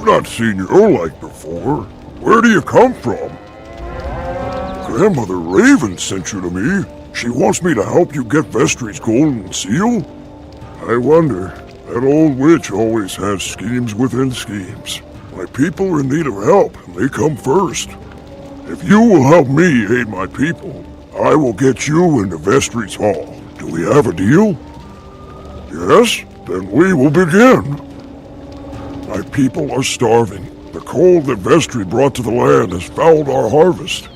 not seen your like before. Where do you come from? Grandmother Raven sent you to me. She wants me to help you get Vestry's golden seal? I wonder. That old witch always has schemes within schemes. My people are in need of help, and they come first. If you will help me aid my people, I will get you into Vestry's hall. Do we have a deal? Yes? Then we will begin. My people are starving. The cold that Vestry brought to the land has fouled our harvest.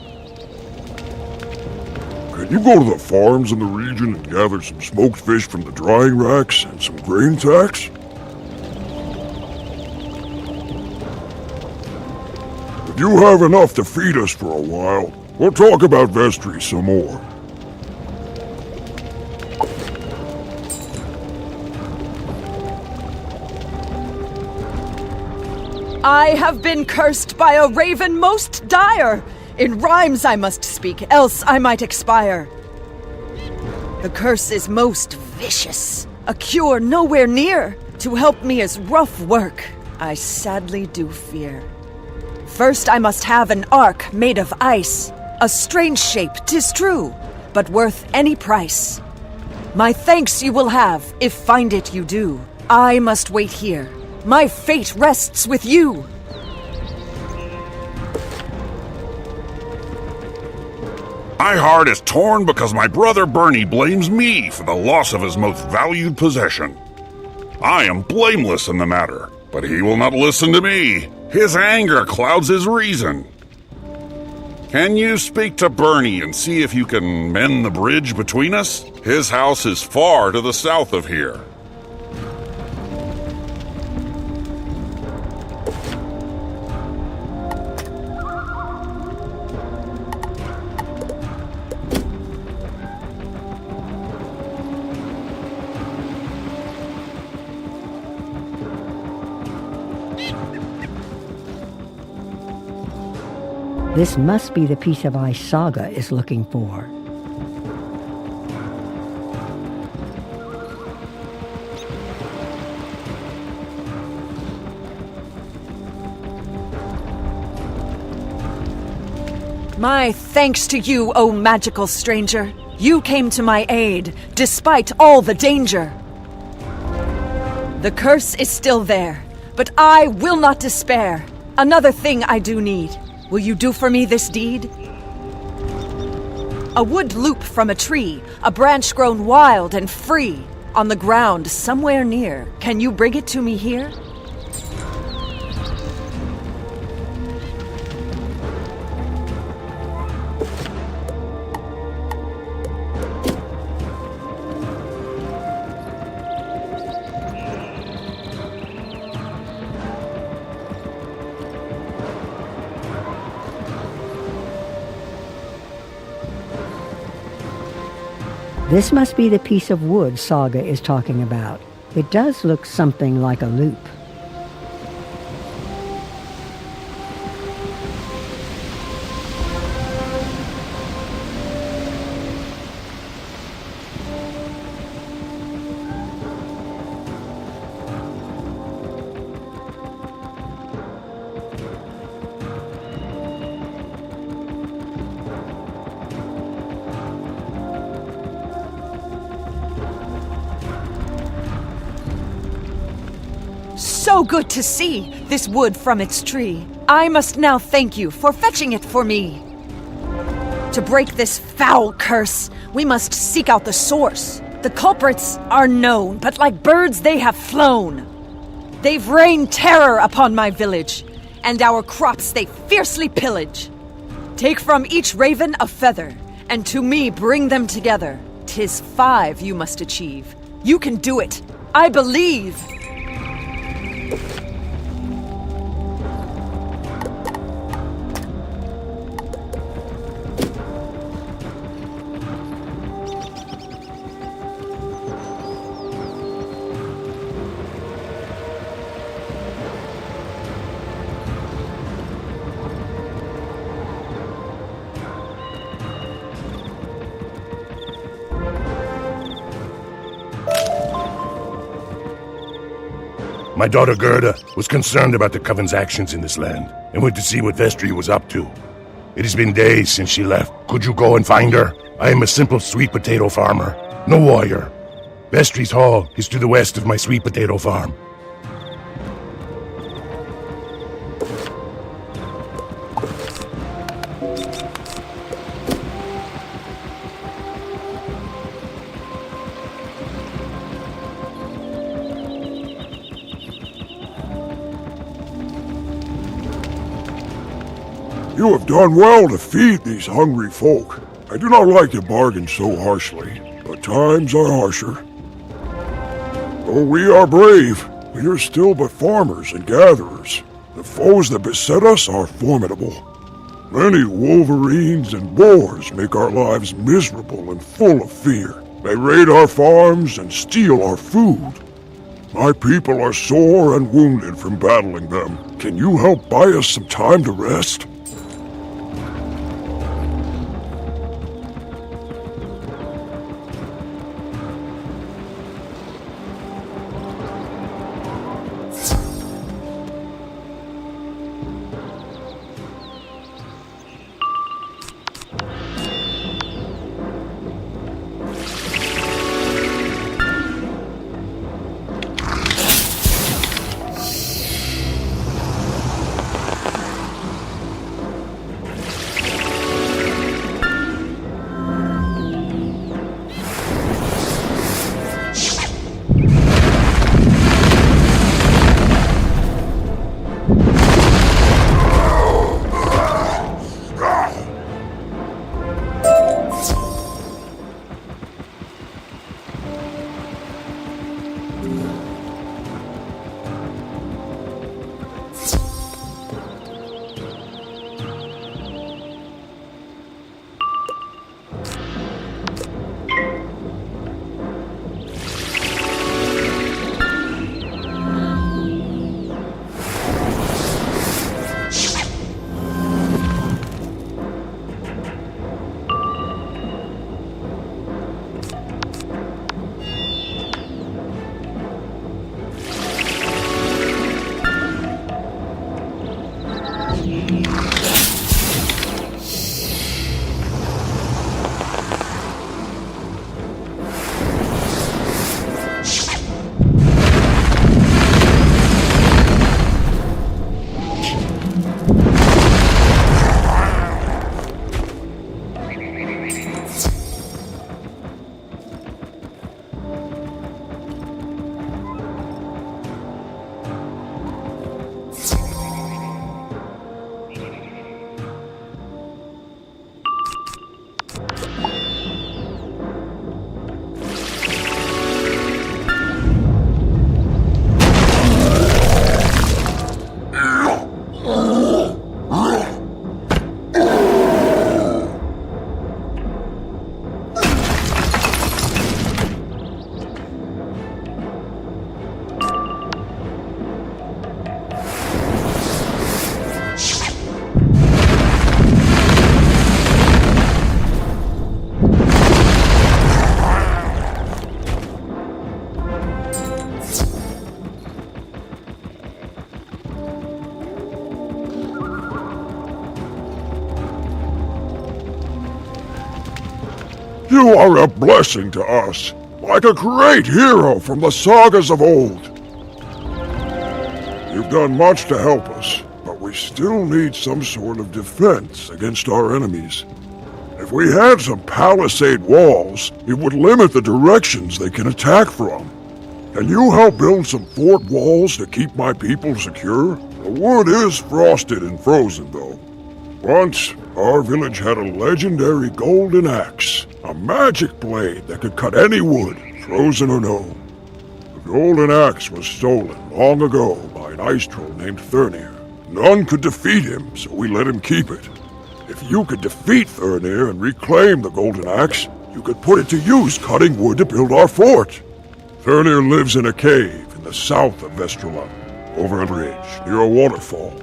Can you go to the farms in the region and gather some smoked fish from the drying racks and some grain tacks? If you have enough to feed us for a while, we'll talk about Vestry some more. I have been cursed by a raven most dire. In rhymes I must speak, else I might expire. The curse is most vicious, a cure nowhere near. To help me is rough work, I sadly do fear. First I must have an ark made of ice, a strange shape, 'tis true, but worth any price. My thanks you will have, if find it you do. I must wait here, my fate rests with you. My heart is torn because my brother Bernie blames me for the loss of his most valued possession. I am blameless in the matter, but he will not listen to me. His anger clouds his reason. Can you speak to Bernie and see if you can mend the bridge between us? His house is far to the south of here. This must be the piece of ice Saga is looking for. My thanks to you, O magical stranger. You came to my aid, despite all the danger. The curse is still there, but I will not despair. Another thing I do need. Will you do for me this deed? A wood loop from a tree, a branch grown wild and free, on the ground somewhere near. Can you bring it to me here? This must be the piece of wood Saga is talking about. It does look something like a loop. So good to see this wood from its tree. I must now thank you for fetching it for me. To break this foul curse, we must seek out the source. The culprits are known, but like birds they have flown. They've rained terror upon my village, and our crops they fiercely pillage. Take from each raven a feather, and to me bring them together. 'Tis 5 you must achieve. You can do it. I believe. My daughter Gerda was concerned about the Coven's actions in this land and went to see what Vestry was up to. It has been days since she left. Could you go and find her? I am a simple sweet potato farmer, no warrior. Vestry's hall is to the west of my sweet potato farm. You have done well to feed these hungry folk. I do not like to bargain so harshly, but times are harsher. Though we are brave, we are still but farmers and gatherers. The foes that beset us are formidable. Many wolverines and boars make our lives miserable and full of fear. They raid our farms and steal our food. My people are sore and wounded from battling them. Can you help buy us some time to rest? You are a blessing to us, like a great hero from the sagas of old. You've done much to help us, but we still need some sort of defense against our enemies. If we had some palisade walls, it would limit the directions they can attack from. Can you help build some fort walls to keep my people secure? The wood is frosted and frozen, though. Once, our village had a legendary golden axe, a magic blade that could cut any wood, frozen or no. The golden axe was stolen long ago by an ice troll named Thurnir. None could defeat him, so we let him keep it. If you could defeat Thurnir and reclaim the golden axe, you could put it to use cutting wood to build our fort. Thurnir lives in a cave in the south of Vestralund, over a bridge near a waterfall.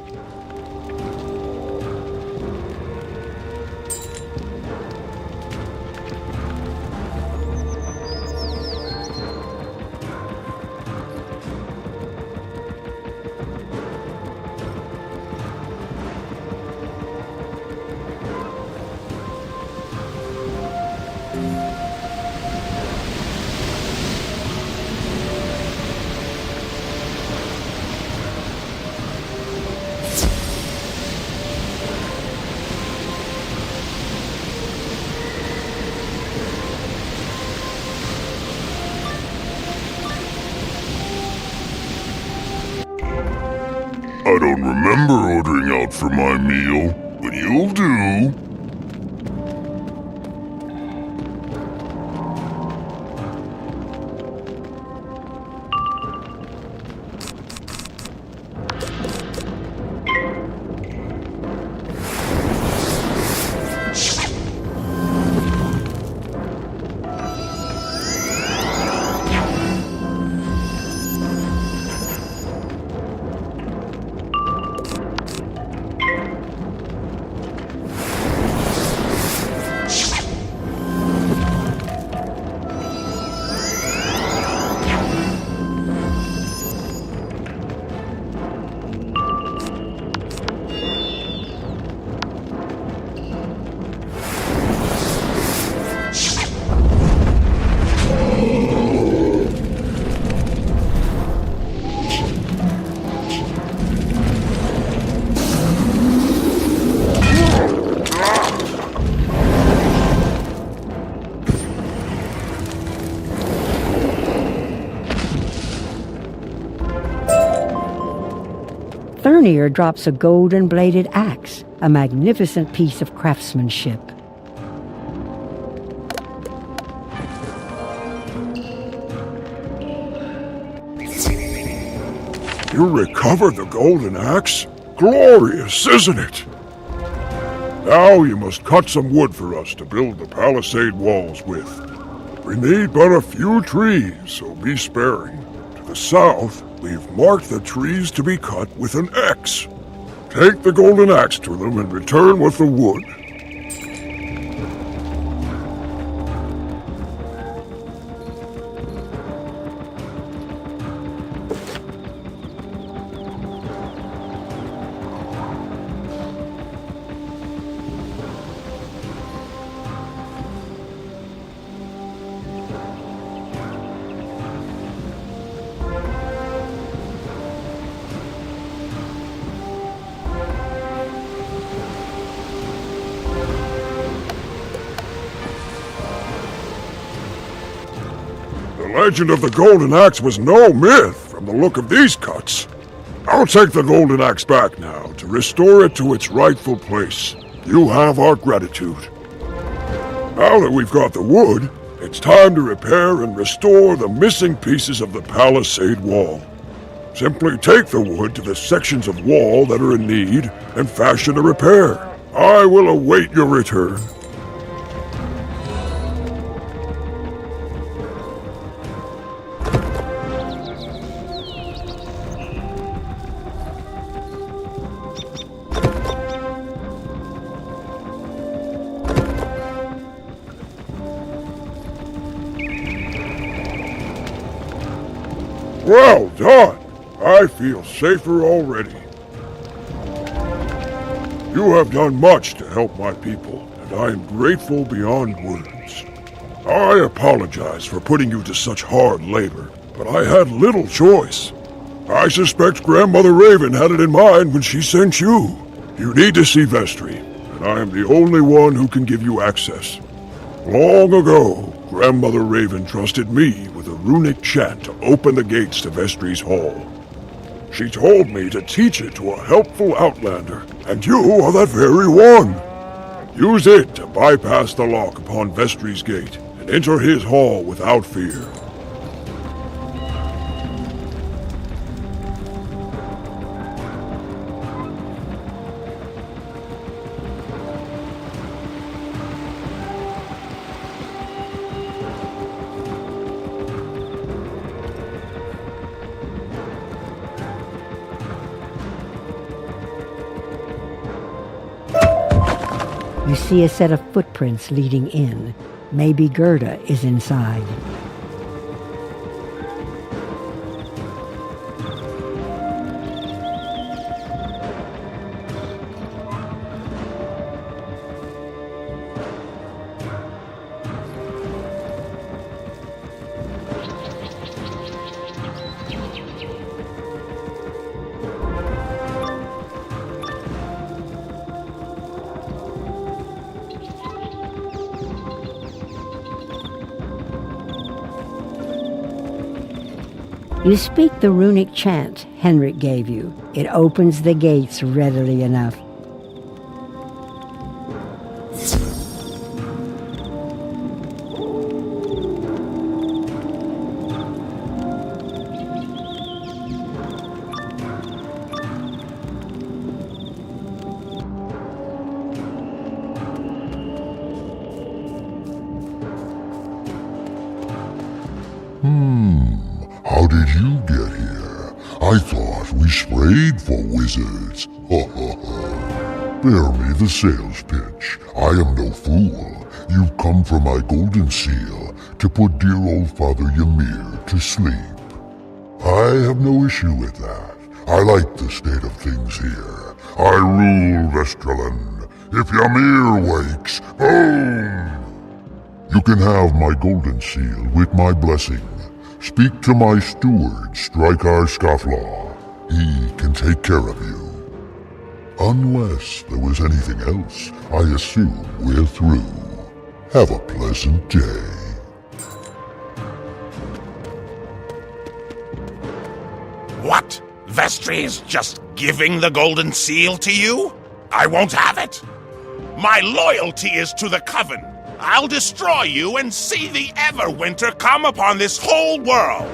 I don't remember ordering out for my meal, but you'll do. Thurnier drops a golden-bladed axe, a magnificent piece of craftsmanship. You recovered the golden axe? Glorious, isn't it? Now you must cut some wood for us to build the palisade walls with. We need but a few trees, so be sparing. To the south, we've marked the trees to be cut with an X. Take the golden axe to them and return with the wood. The legend of the golden axe was no myth from the look of these cuts. I'll take the golden axe back now to restore it to its rightful place. You have our gratitude. Now that we've got the wood, it's time to repair and restore the missing pieces of the palisade wall. Simply take the wood to the sections of wall that are in need and fashion a repair. I will await your return. Well done! I feel safer already. You have done much to help my people, and I am grateful beyond words. I apologize for putting you to such hard labor, but I had little choice. I suspect Grandmother Raven had it in mind when she sent you. You need to see Vestry, and I am the only one who can give you access. Long ago, Grandmother Raven trusted me with a runic chant to open the gates to Vestry's Hall. She told me to teach it to a helpful outlander, and you are that very one. Use it to bypass the lock upon Vestry's gate and enter his hall without fear. You see a set of footprints leading in. Maybe Gerda is inside. You speak the runic chant Henrik gave you. It opens the gates readily enough. How did you get here? I thought we sprayed for wizards. Bear me the sales pitch. I am no fool. You've come for my golden seal to put dear old Father Ymir to sleep. I have no issue with that. I like the state of things here. I rule Vesterland. If Ymir wakes, boom! You can have my golden seal with my blessing. Speak to my steward, Strykar Scofflaw. He can take care of you. Unless there was anything else, I assume we're through. Have a pleasant day. What? Vestry is just giving the golden seal to you? I won't have it. My loyalty is to the Coven. I'll destroy you and see the Everwinter come upon this whole world.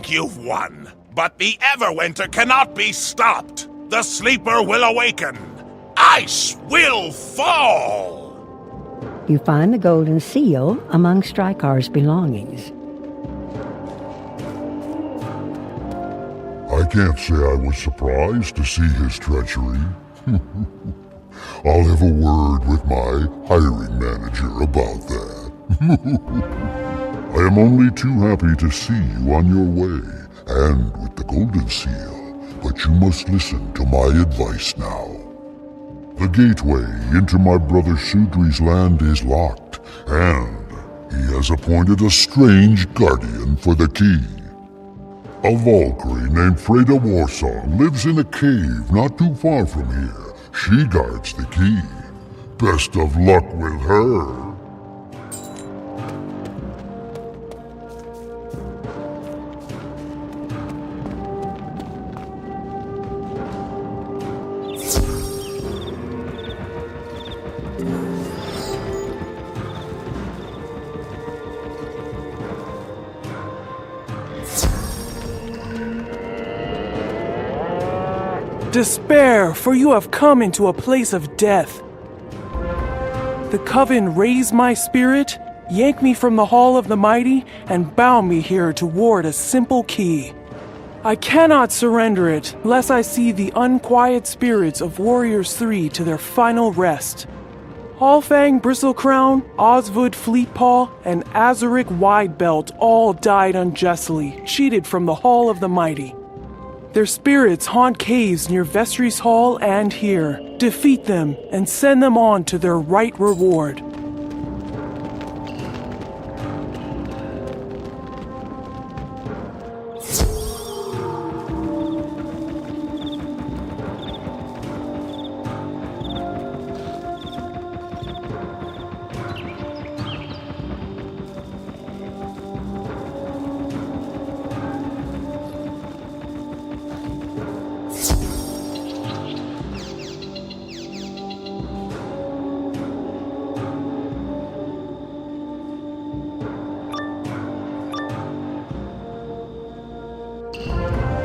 You've won, but the Everwinter cannot be stopped. The sleeper will awaken. Ice will fall. You find the golden seal among Strykar's belongings. I can't say I was surprised to see his treachery. I'll have a word with my hiring manager about that. I am only too happy to see you on your way, and with the golden seal, but you must listen to my advice now. The gateway into my brother Sudri's land is locked, and he has appointed a strange guardian for the key. A Valkyrie named Freda Warsong lives in a cave not too far from here. She guards the key. Best of luck with her. Despair, for you have come into a place of death. The Coven raise my spirit, yank me from the Hall of the Mighty, and bound me here to ward a simple key. I cannot surrender it, lest I see the unquiet spirits of Warriors 3 to their final rest. Hallfang Bristlecrown, Osvud Fleetpaw, and Azuric Widebelt all died unjustly, cheated from the Hall of the Mighty. Their spirits haunt caves near Vestry's Hall and here. Defeat them and send them on to their right reward.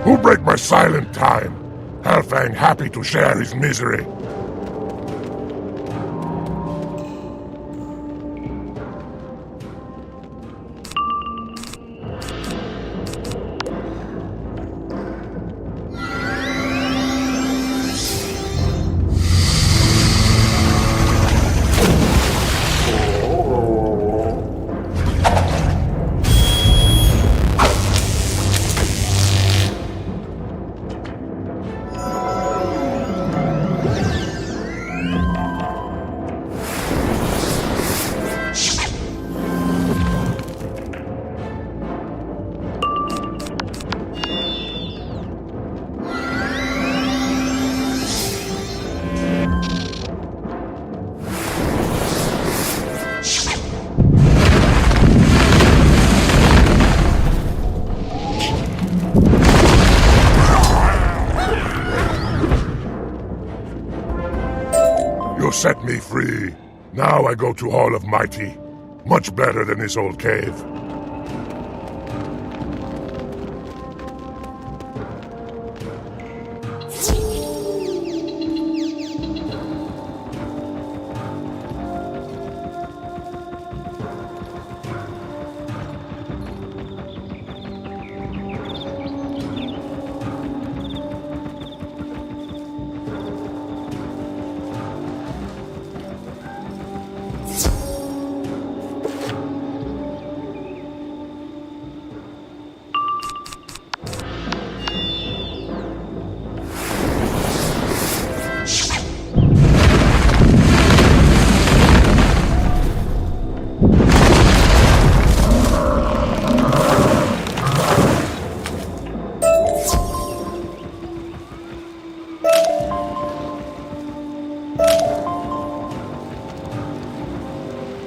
Who break my silent time? Halfang happy to share his misery. You set me free. Now I go to Hall of Mighty. Much better than this old cave.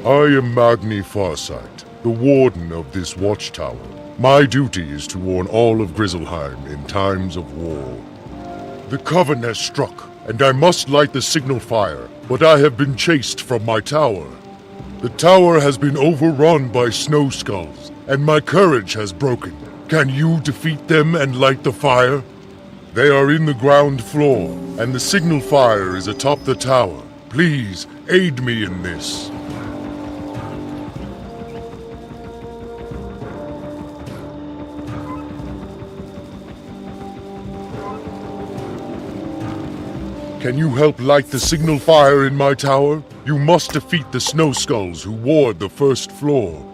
I am Magni Farsight, the warden of this watchtower. My duty is to warn all of Grizzleheim in times of war. The Coven has struck, and I must light the signal fire, but I have been chased from my tower. The tower has been overrun by snow skulls, and my courage has broken. Can you defeat them and light the fire? They are in the ground floor, and the signal fire is atop the tower. Please, aid me in this. Can you help light the signal fire in my tower? You must defeat the snow skulls who ward the first floor.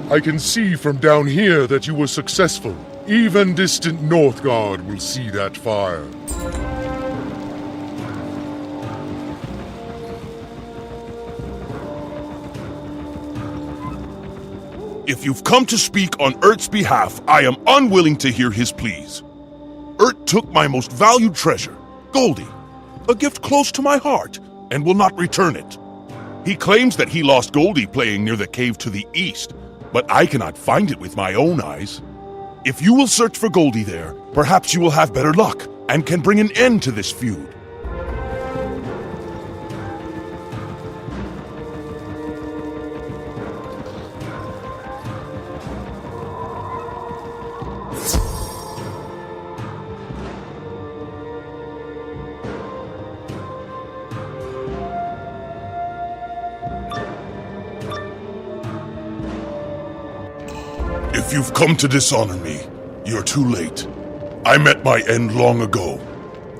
I can see from down here that you were successful. Even distant Northgard will see that fire. If you've come to speak on Ert's behalf, I am unwilling to hear his pleas. Ert took my most valued treasure, Goldie, a gift close to my heart, and will not return it. He claims that he lost Goldie playing near the cave to the east, but I cannot find it with my own eyes. If you will search for Goldie there, perhaps you will have better luck and can bring an end to this feud. If you've come to dishonor me, you're too late. I met my end long ago.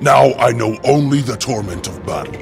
Now I know only the torment of battle.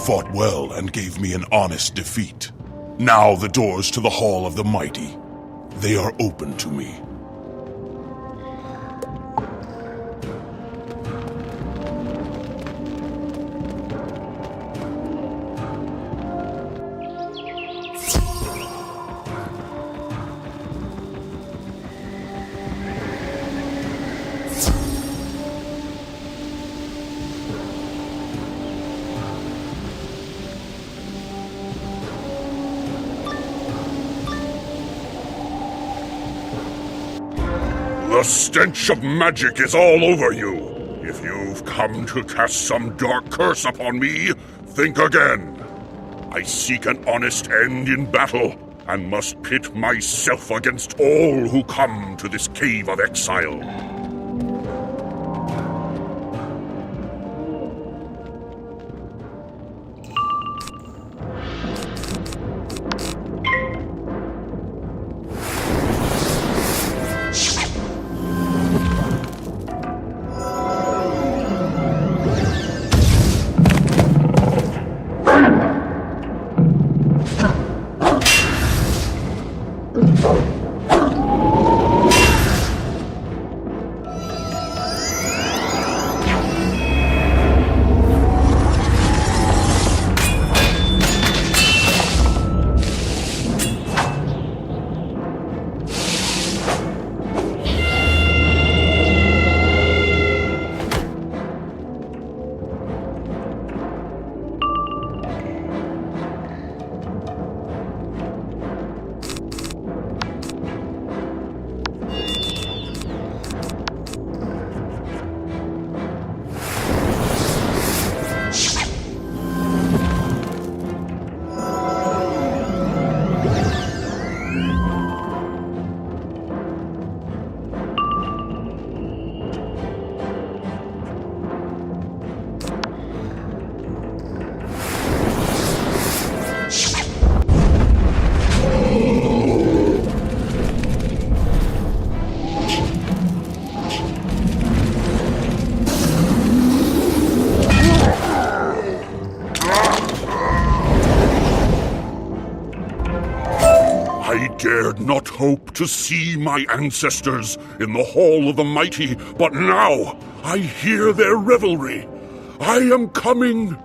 Fought well and gave me an honest defeat. Now the doors to the Hall of the Mighty, they are open to me. The stench of magic is all over you. If you've come to cast some dark curse upon me, think again. I seek an honest end in battle, and must pit myself against all who come to this cave of exile. I dared not hope to see my ancestors in the Hall of the Mighty, but now I hear their revelry. I am coming.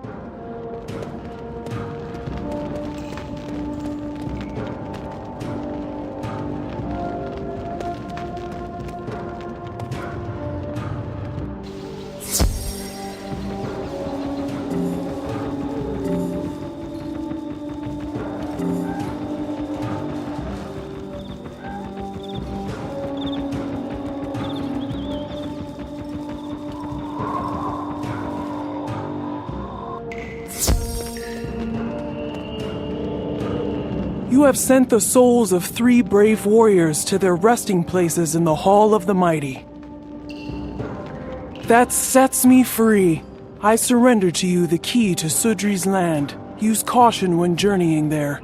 You have sent the souls of 3 brave warriors to their resting places in the Hall of the Mighty. That sets me free. I surrender to you the key to Sudri's land. Use caution when journeying there.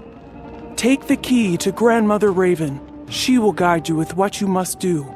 Take the key to Grandmother Raven. She will guide you with what you must do.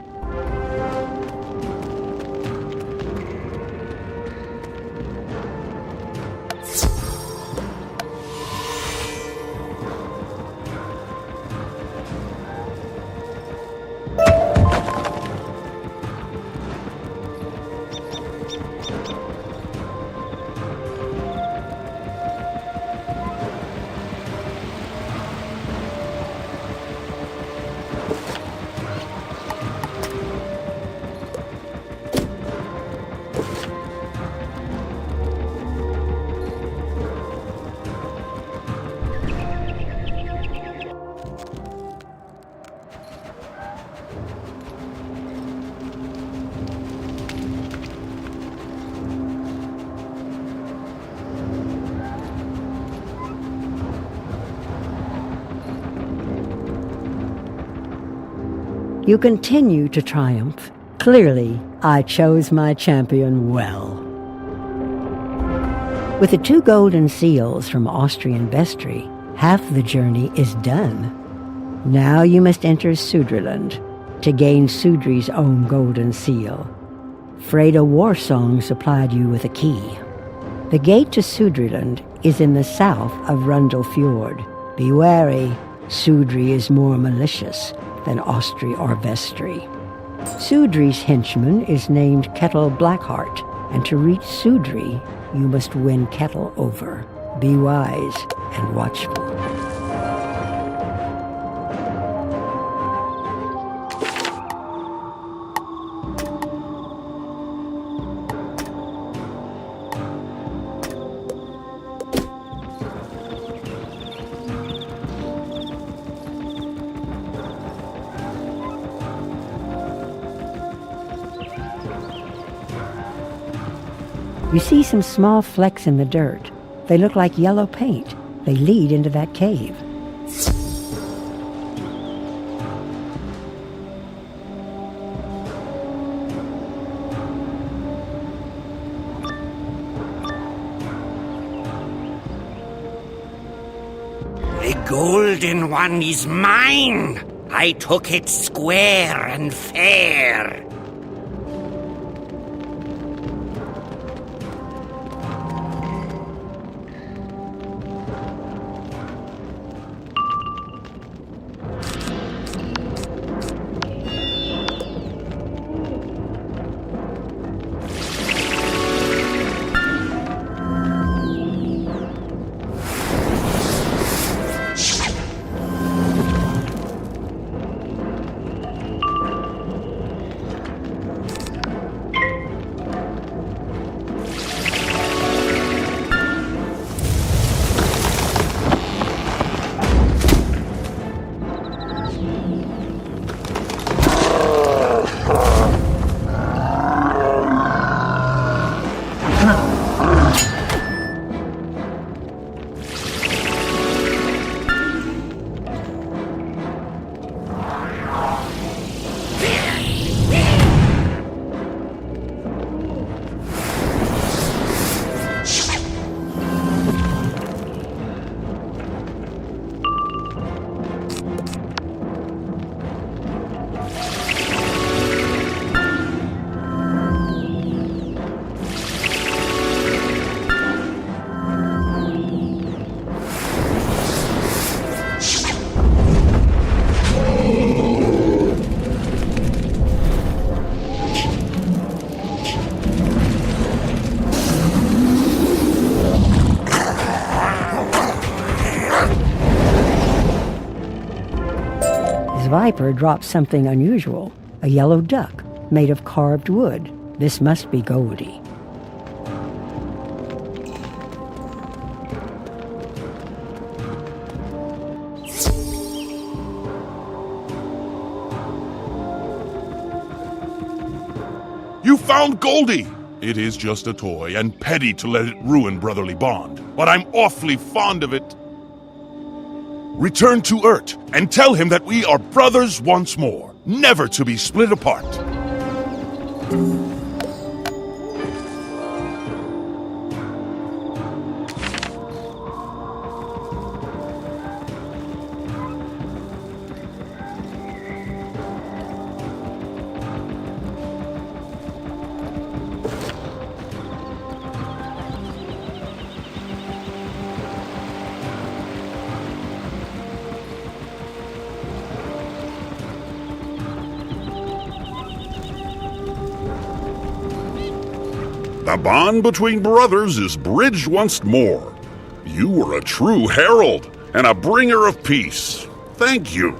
You continue to triumph. Clearly, I chose my champion well. With the 2 golden seals from Austrian Vestry, half the journey is done. Now you must enter Sudriland to gain Sudri's own golden seal. Freda Warsong supplied you with a key. The gate to Sudriland is in the south of Rundle Fjord. Be wary, Sudri is more malicious than Austri or Vestry. Sudri's henchman is named Kettle Blackheart, and to reach Sudri, you must win Kettle over. Be wise and watchful. You see some small flecks in the dirt. They look like yellow paint. They lead into that cave. The golden one is mine! I took it square and fair. Viper drops something unusual, a yellow duck made of carved wood. This must be Goldie. You found Goldie! It is just a toy, and petty to let it ruin brotherly bond. But I'm awfully fond of it. return to Urt and tell him that we are brothers once more, never to be split apart. The bond between brothers is bridged once more. You were a true herald and a bringer of peace. Thank you.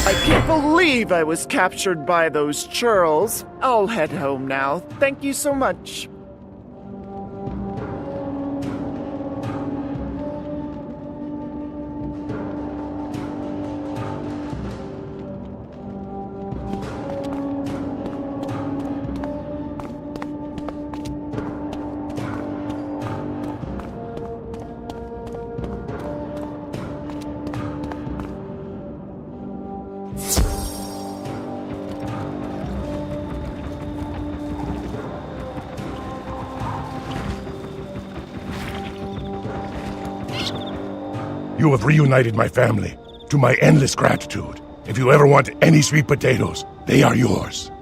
I can't believe I was captured by those churls. I'll head home now. Thank you so much. You have reunited my family, to my endless gratitude. If you ever want any sweet potatoes, they are yours.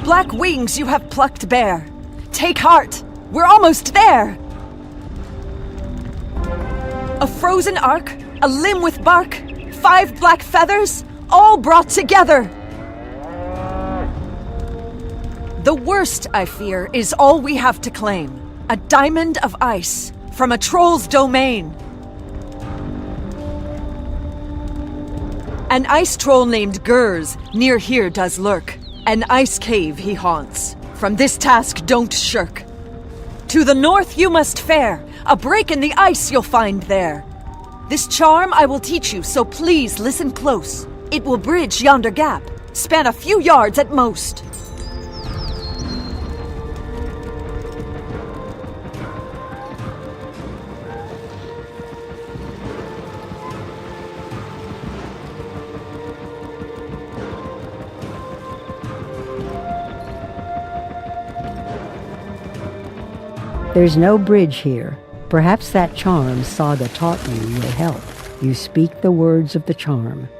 Black wings you have plucked bare. Take heart, we're almost there. A frozen arc, a limb with bark, 5 black feathers, all brought together. The worst, I fear, is all we have to claim. A diamond of ice from a troll's domain. An ice troll named Gurs near here does lurk. An ice cave he haunts. From this task don't shirk. To the north you must fare. A break in the ice you'll find there. This charm I will teach you, so please listen close. It will bridge yonder gap, span a few yards at most. There's no bridge here. Perhaps that charm Saga taught you will help. You speak the words of the charm.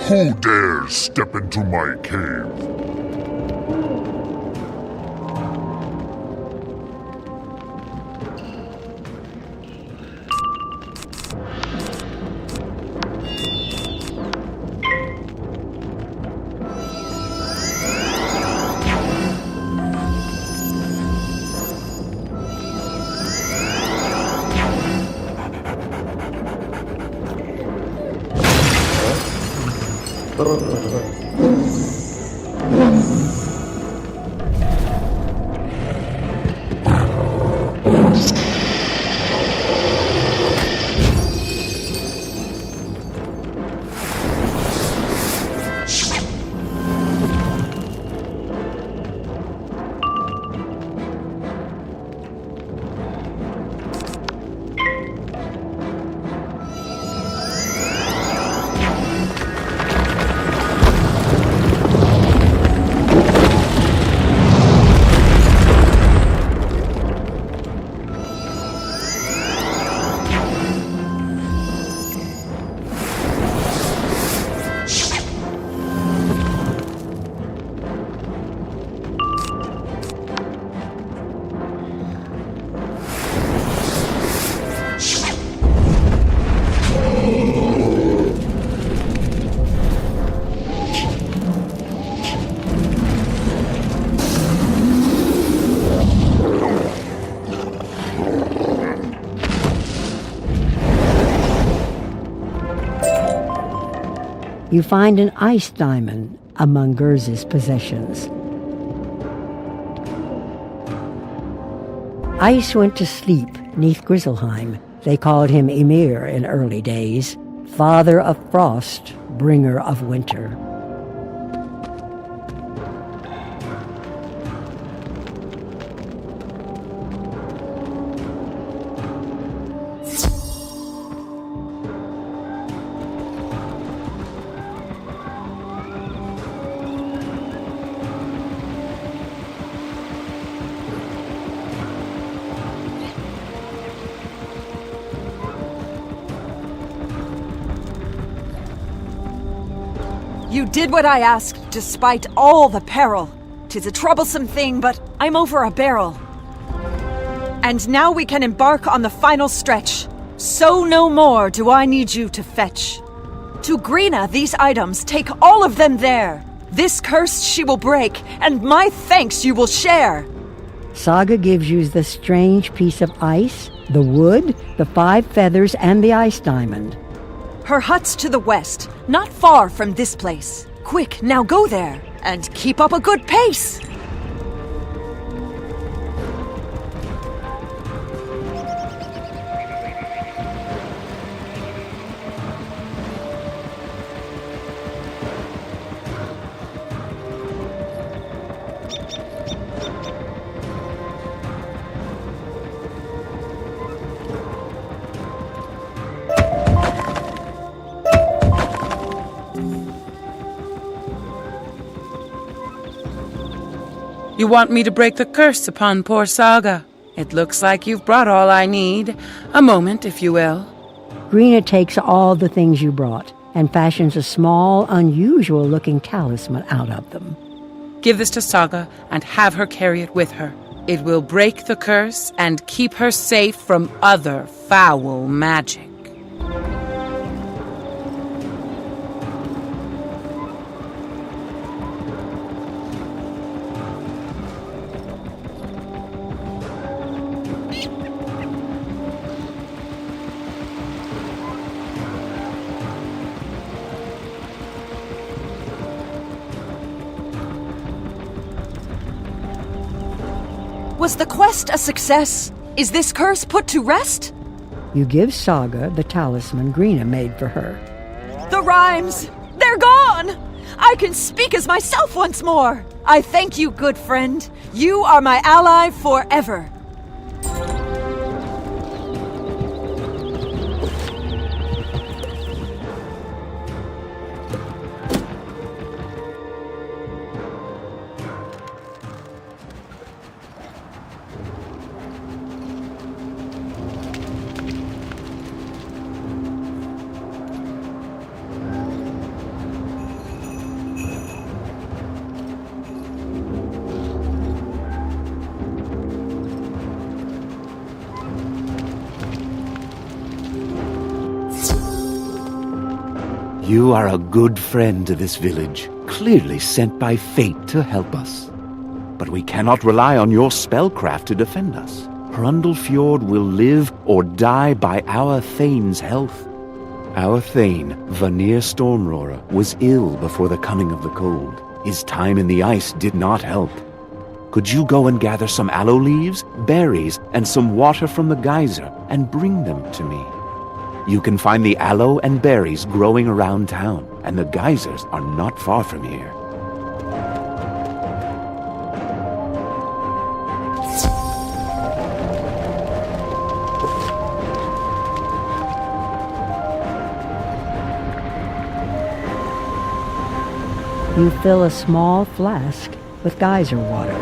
Who dares step into my cave? You find an ice diamond among Gurs's possessions. Ice went to sleep neath Grizzleheim. They called him Ymir in early days, father of frost, bringer of winter. You did what I asked, despite all the peril. 'Tis a troublesome thing, but I'm over a barrel. And now we can embark on the final stretch. So no more do I need you to fetch. To Greena these items, take all of them there. This curse she will break, and my thanks you will share. Saga gives you the strange piece of ice, the wood, the 5 feathers, and the ice diamond. Her hut's to the west, not far from this place. Quick, now go there, and keep up a good pace! You want me to break the curse upon poor Saga? It looks like you've brought all I need. A moment, if you will. Grina takes all the things you brought and fashions a small, unusual-looking talisman out of them. Give this to Saga and have her carry it with her. It will break the curse and keep her safe from other foul magic. Was the quest a success? Is this curse put to rest? You give Saga the talisman Grina made for her. The rhymes! They're gone! I can speak as myself once more! I thank you, good friend. You are my ally forever. You are a good friend to this village, clearly sent by fate to help us. But we cannot rely on your spellcraft to defend us. Hrundelfjord will live or die by our Thane's health. Our Thane, Vanir Stormroarer, was ill before the coming of the cold. His time in the ice did not help. Could you go and gather some aloe leaves, berries, and some water from the geyser, and bring them to me? You can find the aloe and berries growing around town, and the geysers are not far from here. You fill a small flask with geyser water.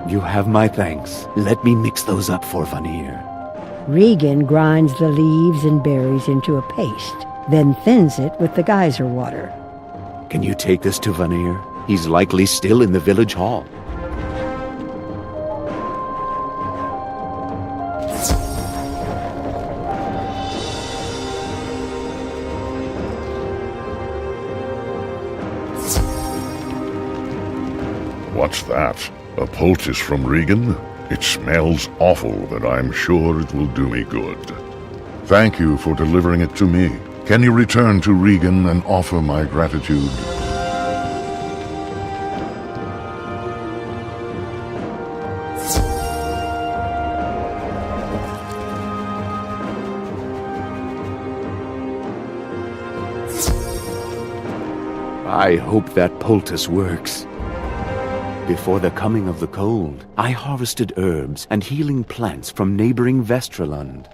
You have my thanks. Let me mix those up for Vanir. Regan grinds the leaves and berries into a paste, then thins it with the geyser water. Can you take this to Vanir? He's likely still in the village hall. What's that? A poultice from Regan? It smells awful, but I'm sure it will do me good. Thank you for delivering it to me. Can you return to Regan and offer my gratitude? I hope that poultice works. Before the coming of the cold, I harvested herbs and healing plants from neighboring Vestralund.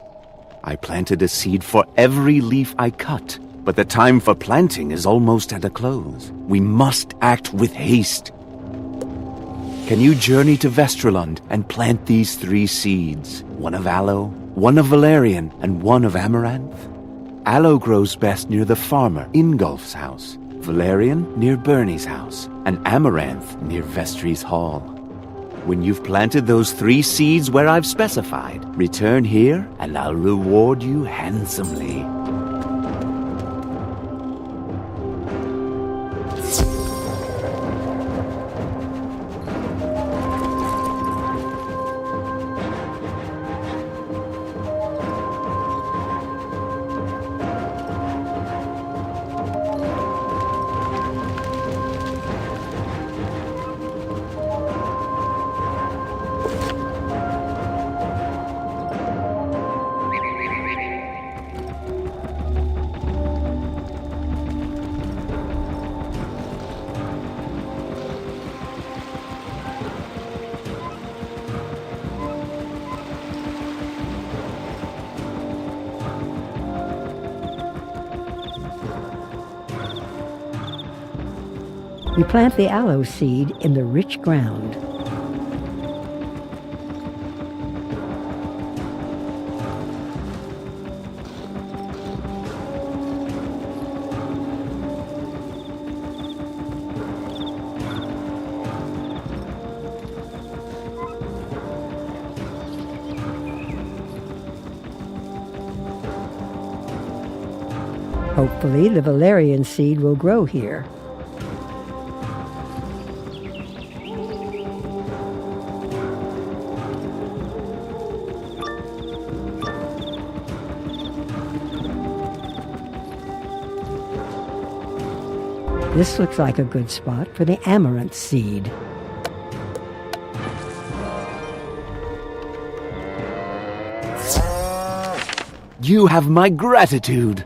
I planted a seed for every leaf I cut, but the time for planting is almost at a close. We must act with haste. Can you journey to Vestralund and plant these 3 seeds? One of aloe, one of valerian, and one of amaranth? Aloe grows best near the farmer Ingolf's house, valerian near Bernie's house, and amaranth near Vestry's hall. When you've planted those 3 seeds where I've specified, return here and I'll reward you handsomely. You plant the aloe seed in the rich ground. Hopefully, the valerian seed will grow here. This looks like a good spot for the amaranth seed. You have my gratitude.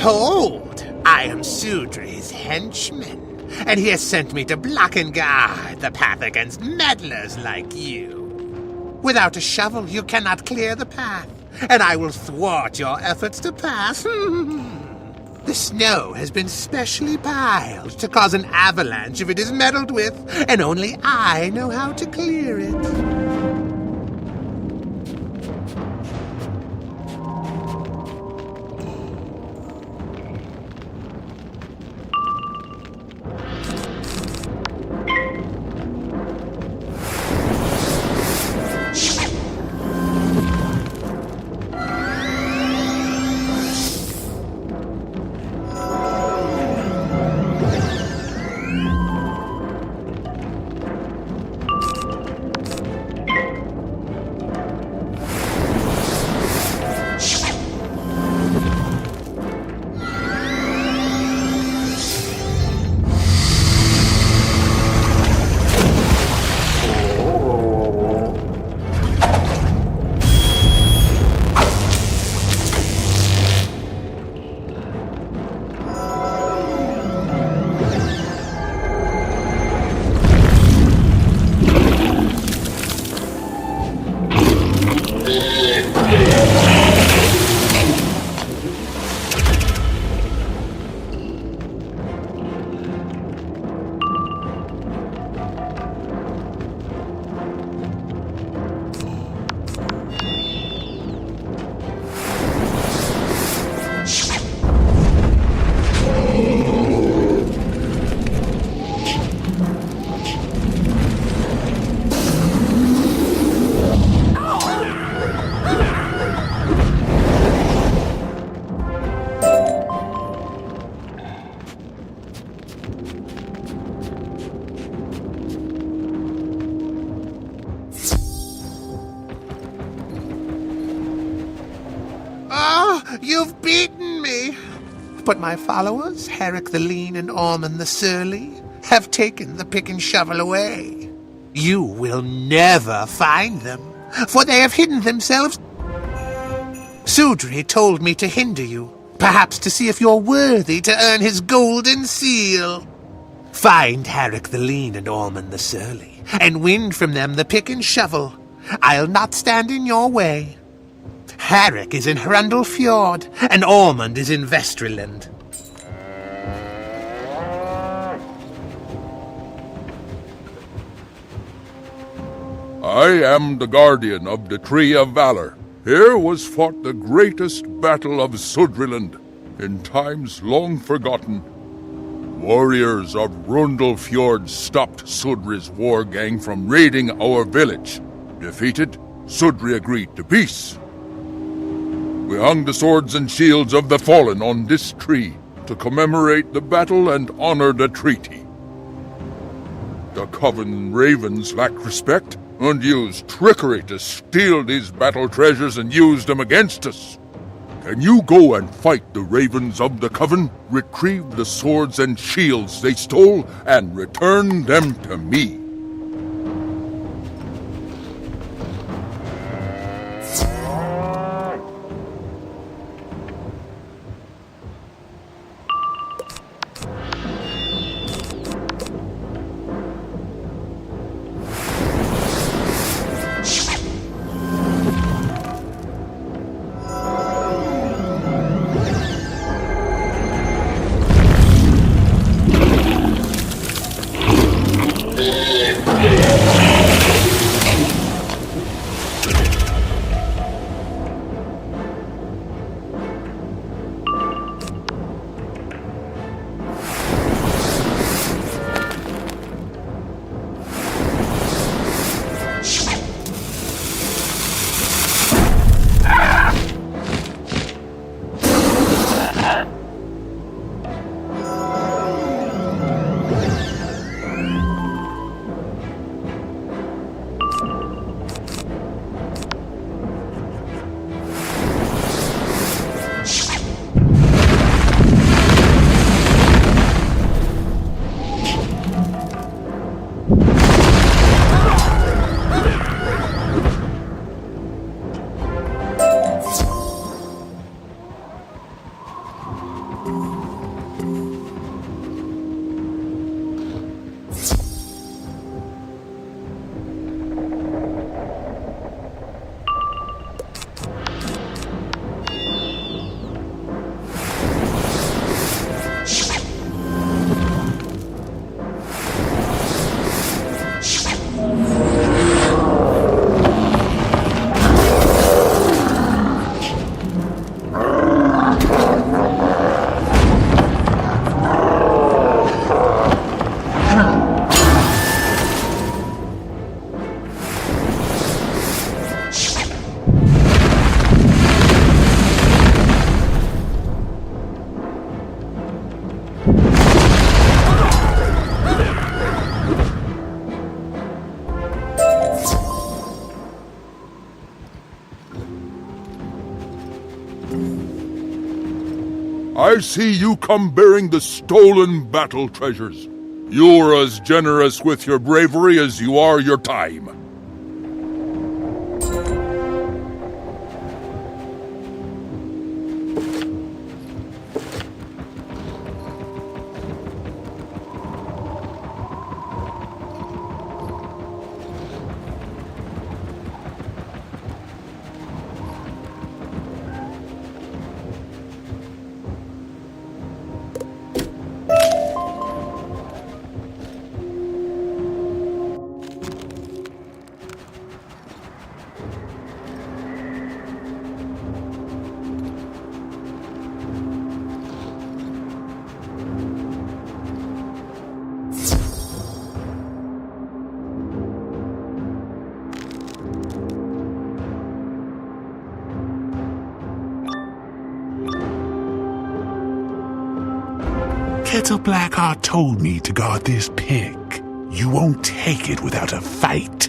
Hold! I am Sudri's henchman, and he has sent me to block and guard the path against meddlers like you. Without a shovel, you cannot clear the path, and I will thwart your efforts to pass. The snow has been specially piled to cause an avalanche if it is meddled with, and only I know how to clear it. You've beaten me! But my followers, Herrick the Lean and Ormond the Surly, have taken the pick and shovel away. You will never find them, for they have hidden themselves. Sudri told me to hinder you, perhaps to see if you're worthy to earn his golden seal. Find Herrick the Lean and Ormond the Surly, and win from them the pick and shovel. I'll not stand in your way. Herrick is in Hrundle Fjord, and Ormond is in Vestriland. I am the guardian of the Tree of Valor. Here was fought the greatest battle of Sudriland, in times long forgotten. Warriors of Hrundle Fjord stopped Sudri's war gang from raiding our village. Defeated, Sudri agreed to peace. We hung the swords and shields of the fallen on this tree to commemorate the battle and honor the treaty. The Coven Ravens lacked respect and used trickery to steal these battle treasures and use them against us. Can you go and fight the Ravens of the Coven, retrieve the swords and shields they stole, and return them to me? I see you come bearing the stolen battle treasures. You're as generous with your bravery as you are your time. Kettle Blackheart told me to guard this pick. You won't take it without a fight.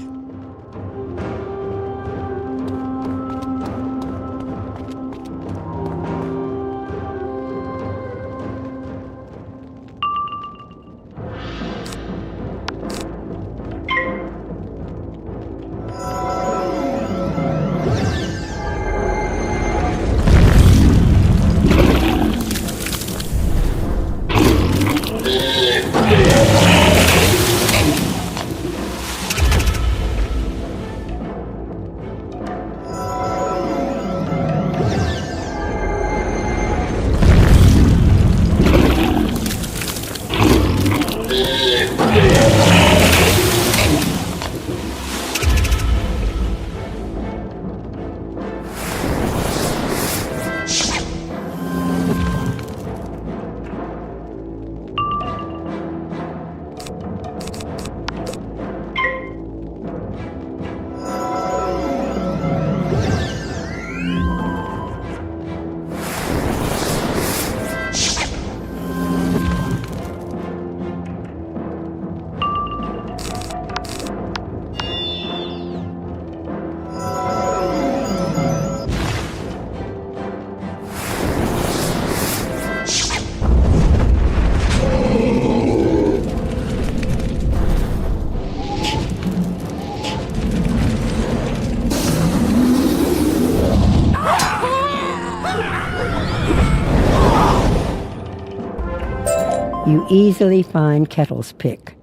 You easily find Kettle's pick.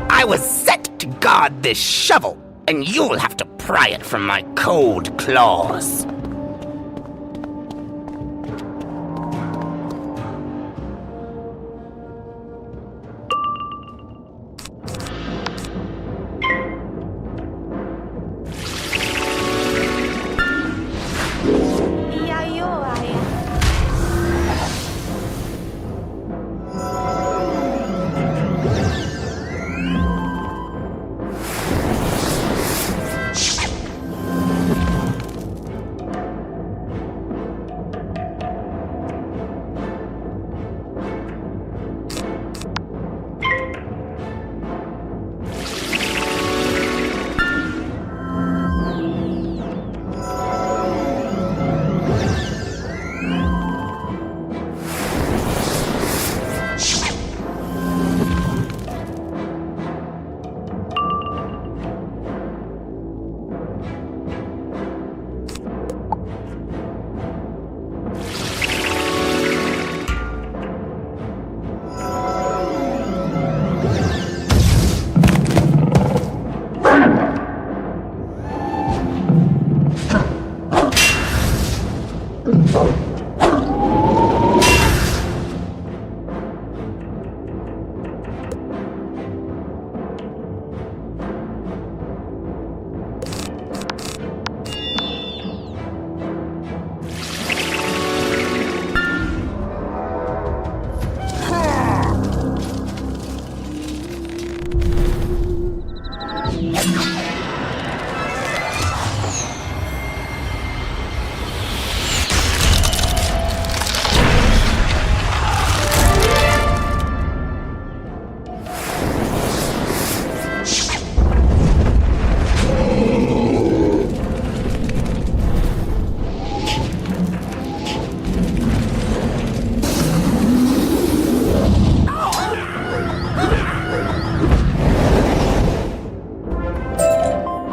I was set to guard this shovel, and you'll have to pry it from my cold claws.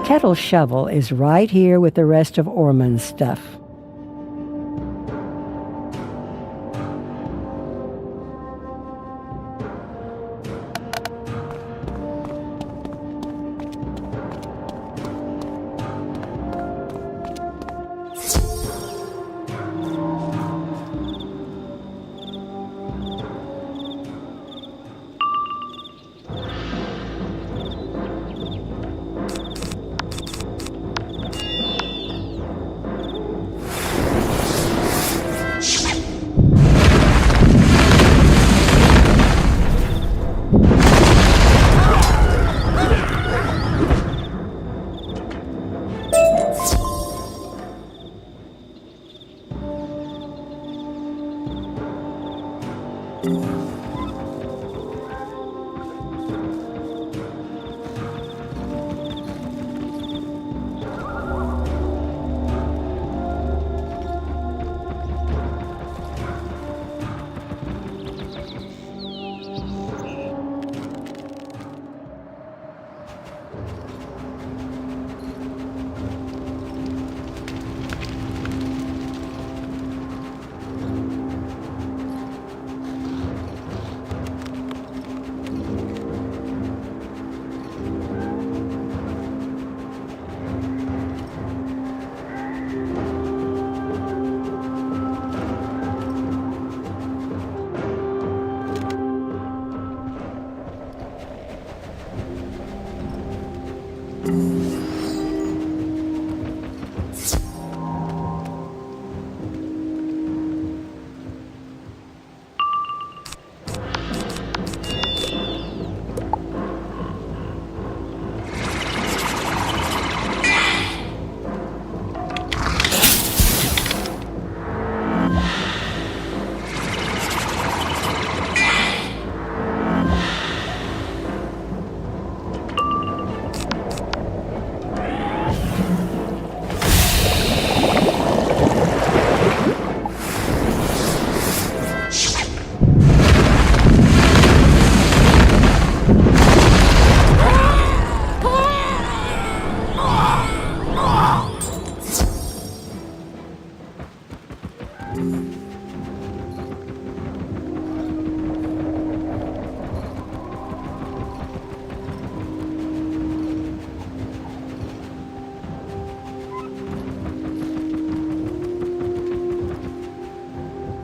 Kettle's shovel is right here with the rest of Ormond's stuff.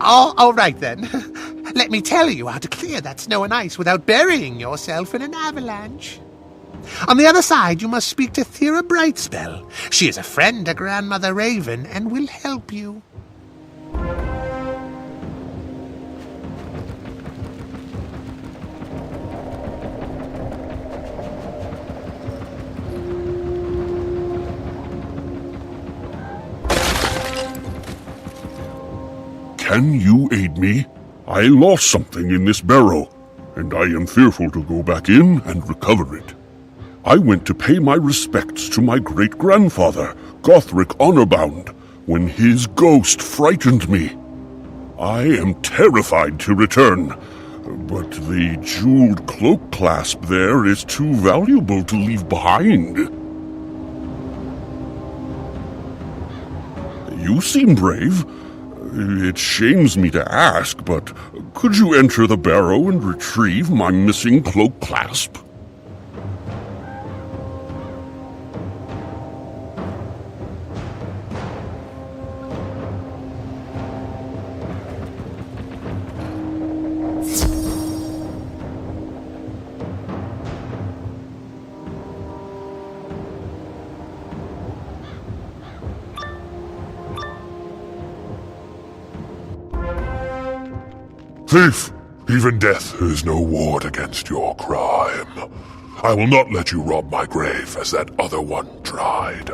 Oh, all right then. Let me tell you how to clear that snow and ice without burying yourself in an avalanche. On the other side, you must speak to Thera Brightspell. She is a friend to Grandmother Raven and will help you. Can you aid me? I lost something in this barrow, and I am fearful to go back in and recover it. I went to pay my respects to my great-grandfather, Gothric Honorbound, when his ghost frightened me. I am terrified to return, but the jeweled cloak clasp there is too valuable to leave behind. You seem brave. It shames me to ask, but could you enter the barrow and retrieve my missing cloak clasp? Thief! Even death is no ward against your crime. I will not let you rob my grave as that other one tried.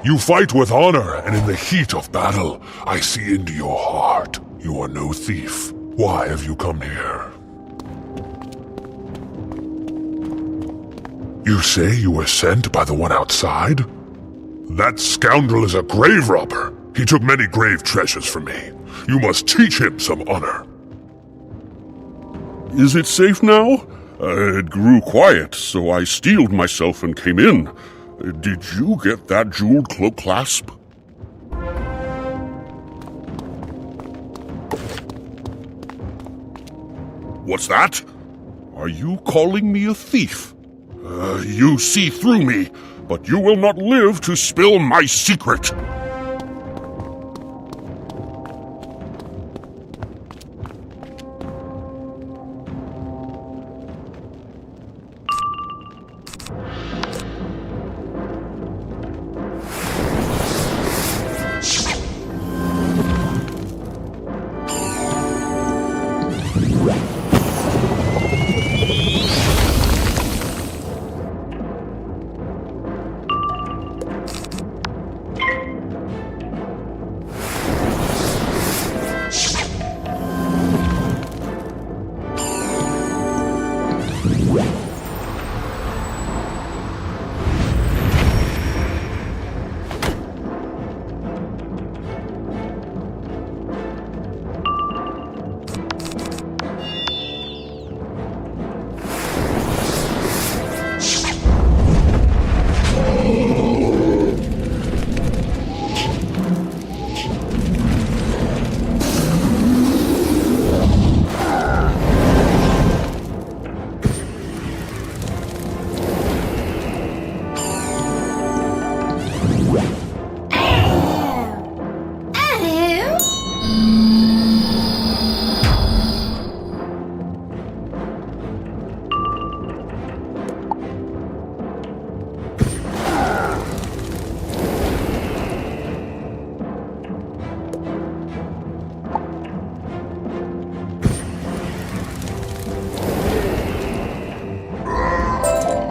You fight with honor, and in the heat of battle, I see into your heart. You are no thief. Why have you come here? You say you were sent by the one outside? That scoundrel is a grave robber. He took many grave treasures from me. You must teach him some honor. Is it safe now? It grew quiet, so I steeled myself and came in. Did you get that jeweled cloak clasp? What's that? Are you calling me a thief? You see through me, but you will not live to spill my secret.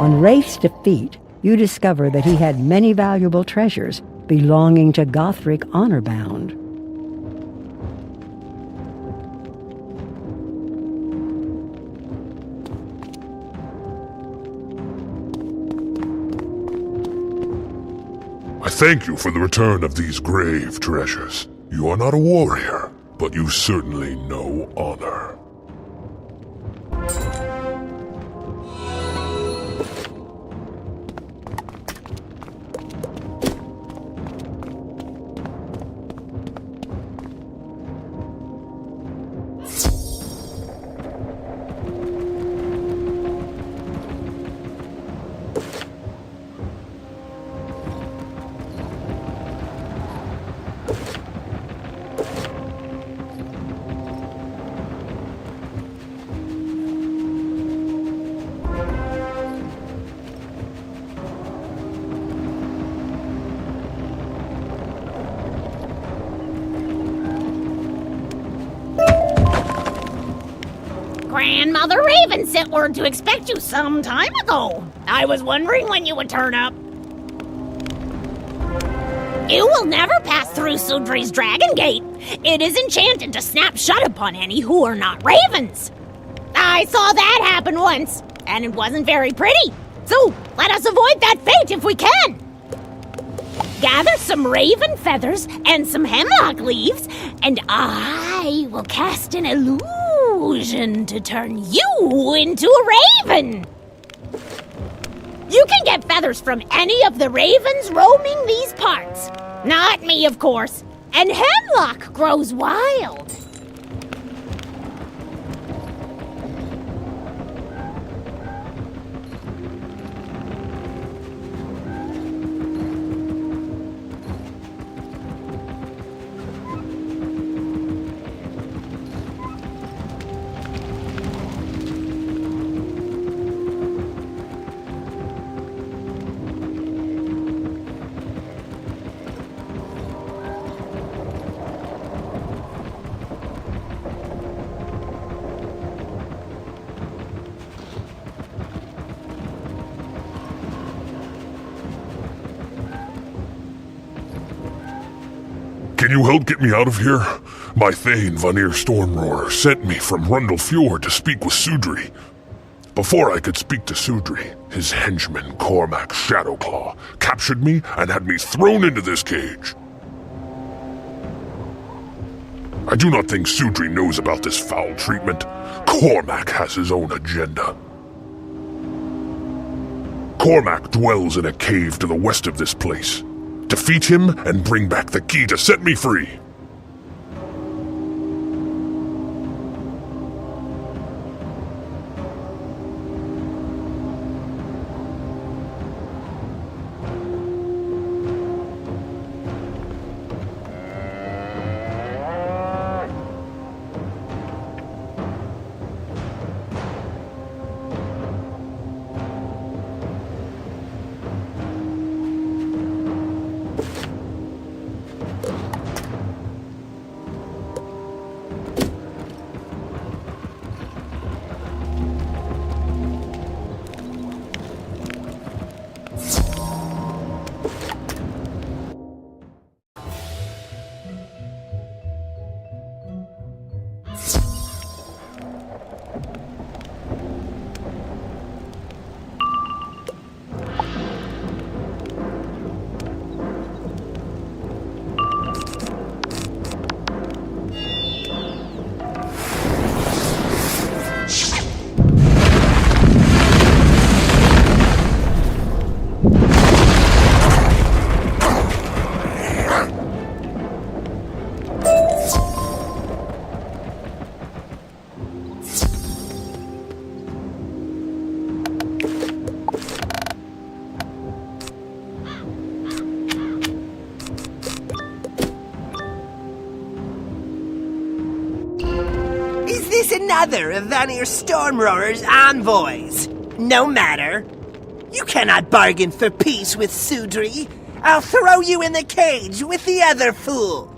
On Wraith's defeat, you discover that he had many valuable treasures belonging to Gothric Honorbound. I thank you for the return of these grave treasures. You are not a warrior, but you certainly know honor. Grandmother Raven sent word to expect you some time ago. I was wondering when you would turn up. You will never pass through Sudri's Dragon Gate. It is enchanted to snap shut upon any who are not ravens. I saw that happen once, and it wasn't very pretty. So let us avoid that fate if we can. Gather some raven feathers and some hemlock leaves, and I will cast an illusion to turn you into a raven. You can get feathers from any of the ravens roaming these parts. Not me, of course. And hemlock grows wild. Can you help get me out of here? My Thane, Vanir Stormroarer, sent me from Rundle Fjord to speak with Sudri. Before I could speak to Sudri, his henchman Cormac Shadowclaw captured me and had me thrown into this cage. I do not think Sudri knows about this foul treatment. Cormac has his own agenda. Cormac dwells in a cave to the west of this place. Defeat him and bring back the key to set me free. Another of Vanir Stormroarer's envoys. No matter. You cannot bargain for peace with Sudri. I'll throw you in the cage with the other fool.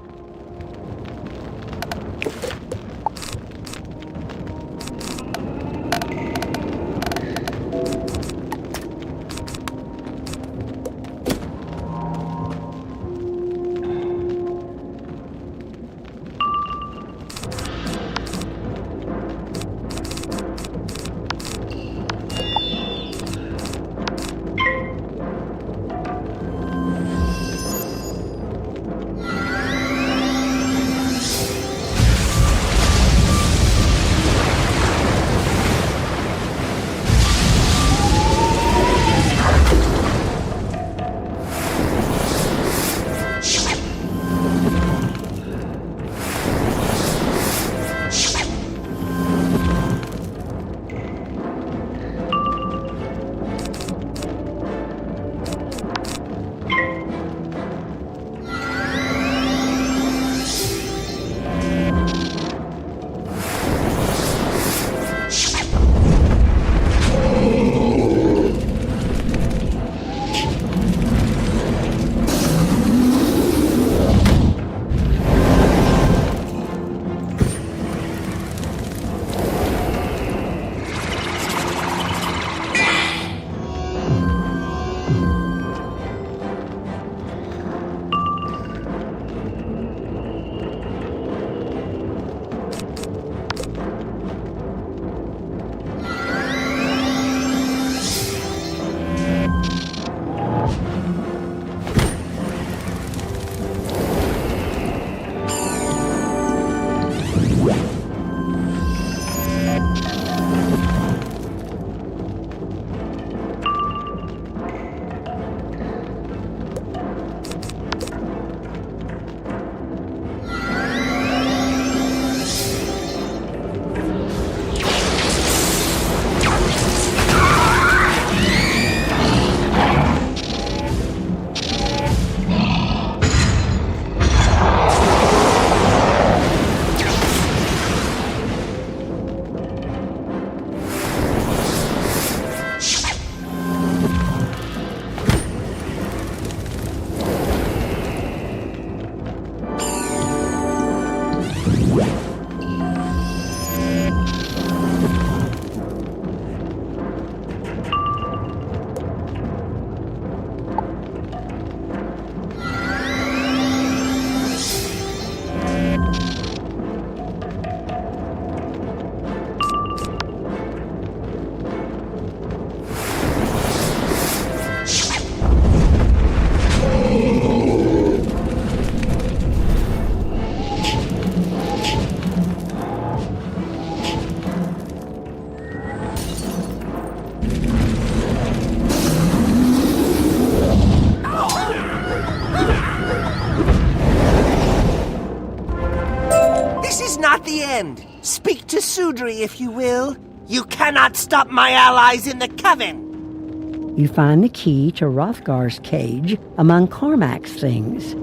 the end. Speak to Sudri if you will. You cannot stop my allies in the Coven. You find the key to Hrothgar's cage among Cormac's things.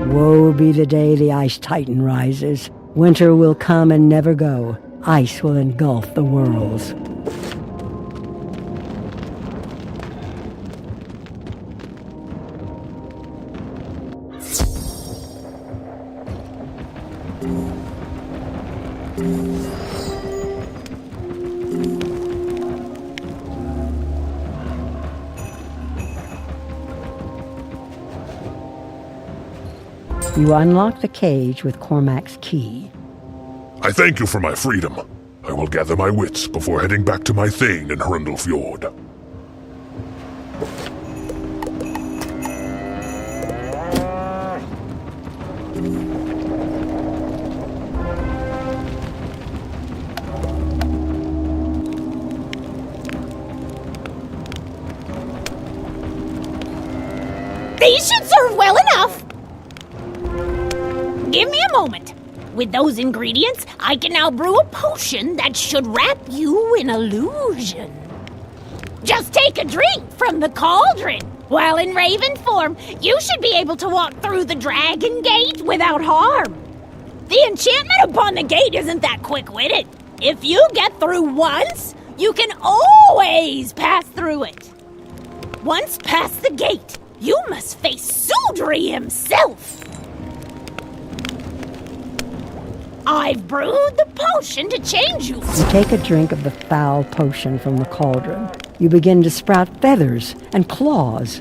Woe be the day the Ice Titan rises. Winter will come and never go. Ice will engulf the worlds. You unlock the cage with Cormac's key. I thank you for my freedom. I will gather my wits before heading back to my thane in Hrundelfjord. These should serve well enough. Give me a moment. With those ingredients, I can now brew a potion that should wrap you in illusion. Just take a drink from the cauldron. While in raven form, you should be able to walk through the dragon gate without harm. The enchantment upon the gate isn't that quick-witted. If you get through once, you can always pass through it. Once past the gate, you must face Sudri himself. I've brewed the potion to change you. You take a drink of the foul potion from the cauldron. You begin to sprout feathers and claws.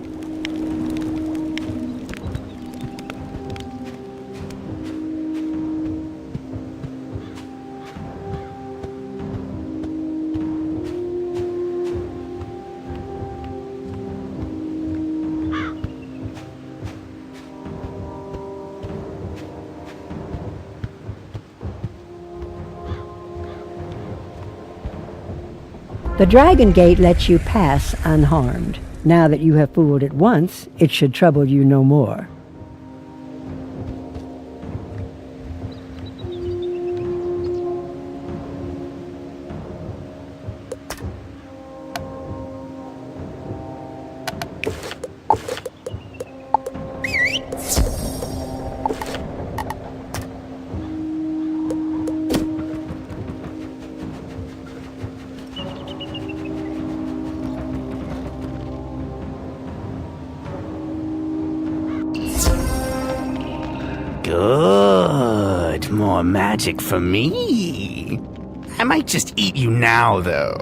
The Dragon Gate lets you pass unharmed. Now that you have fooled it once, it should trouble you no more. Good. More magic for me. I might just eat you now, though.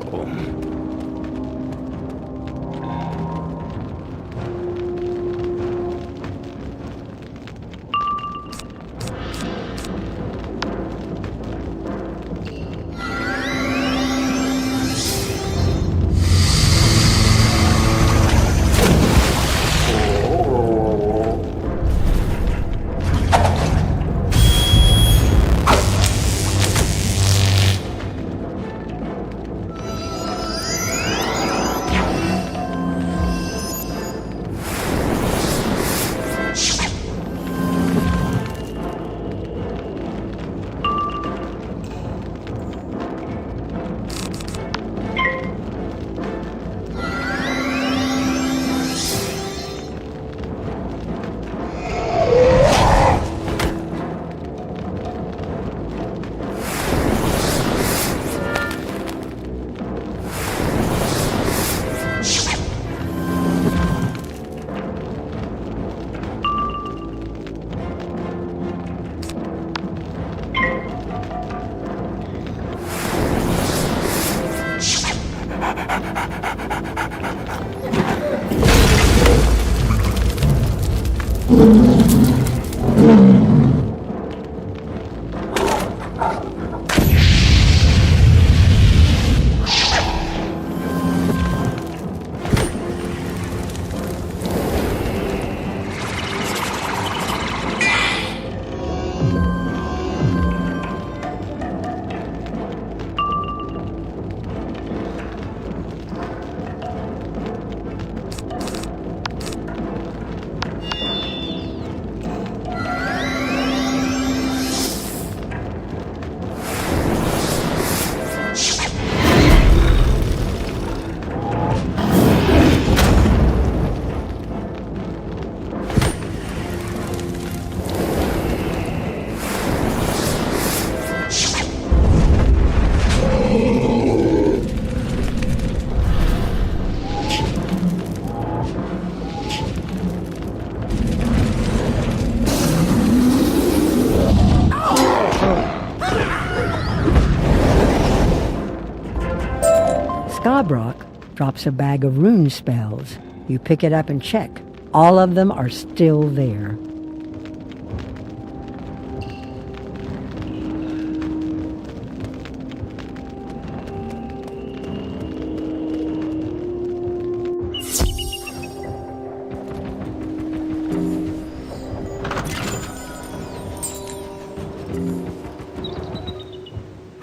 Skabrock drops a bag of rune spells. You pick it up and check. All of them are still there.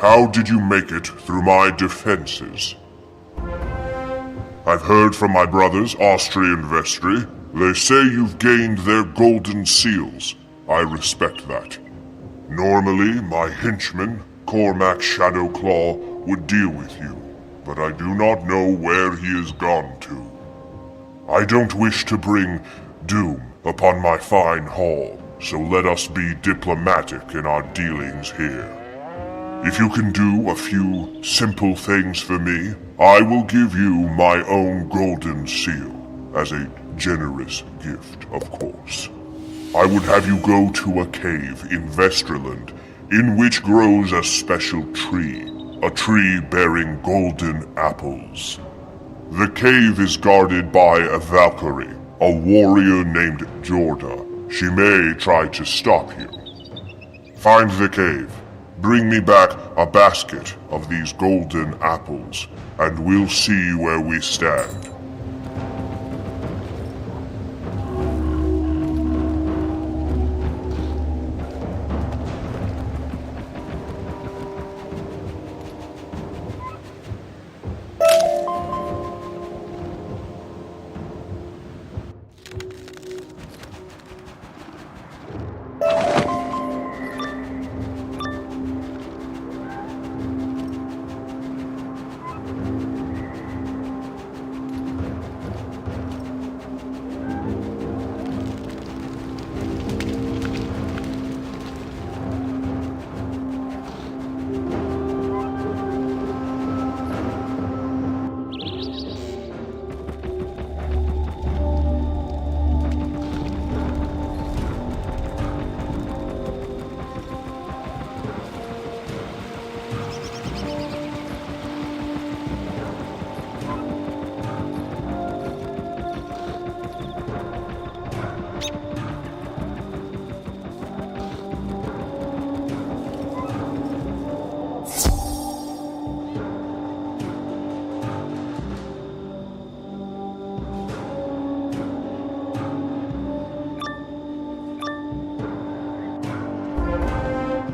How did you make it through my defenses? I've heard from my brothers, Austri and Vestry. They say you've gained their golden seals. I respect that. Normally, my henchman, Cormac Shadowclaw, would deal with you, but I do not know where he has gone to. I don't wish to bring doom upon my fine hall, so let us be diplomatic in our dealings here. If you can do a few simple things for me, I will give you my own golden seal, as a generous gift, of course. I would have you go to a cave in Vesterland, in which grows a special tree, a tree bearing golden apples. The cave is guarded by a Valkyrie, a warrior named Jorda. She may try to stop you. Find the cave. Bring me back a basket of these golden apples, and we'll see where we stand.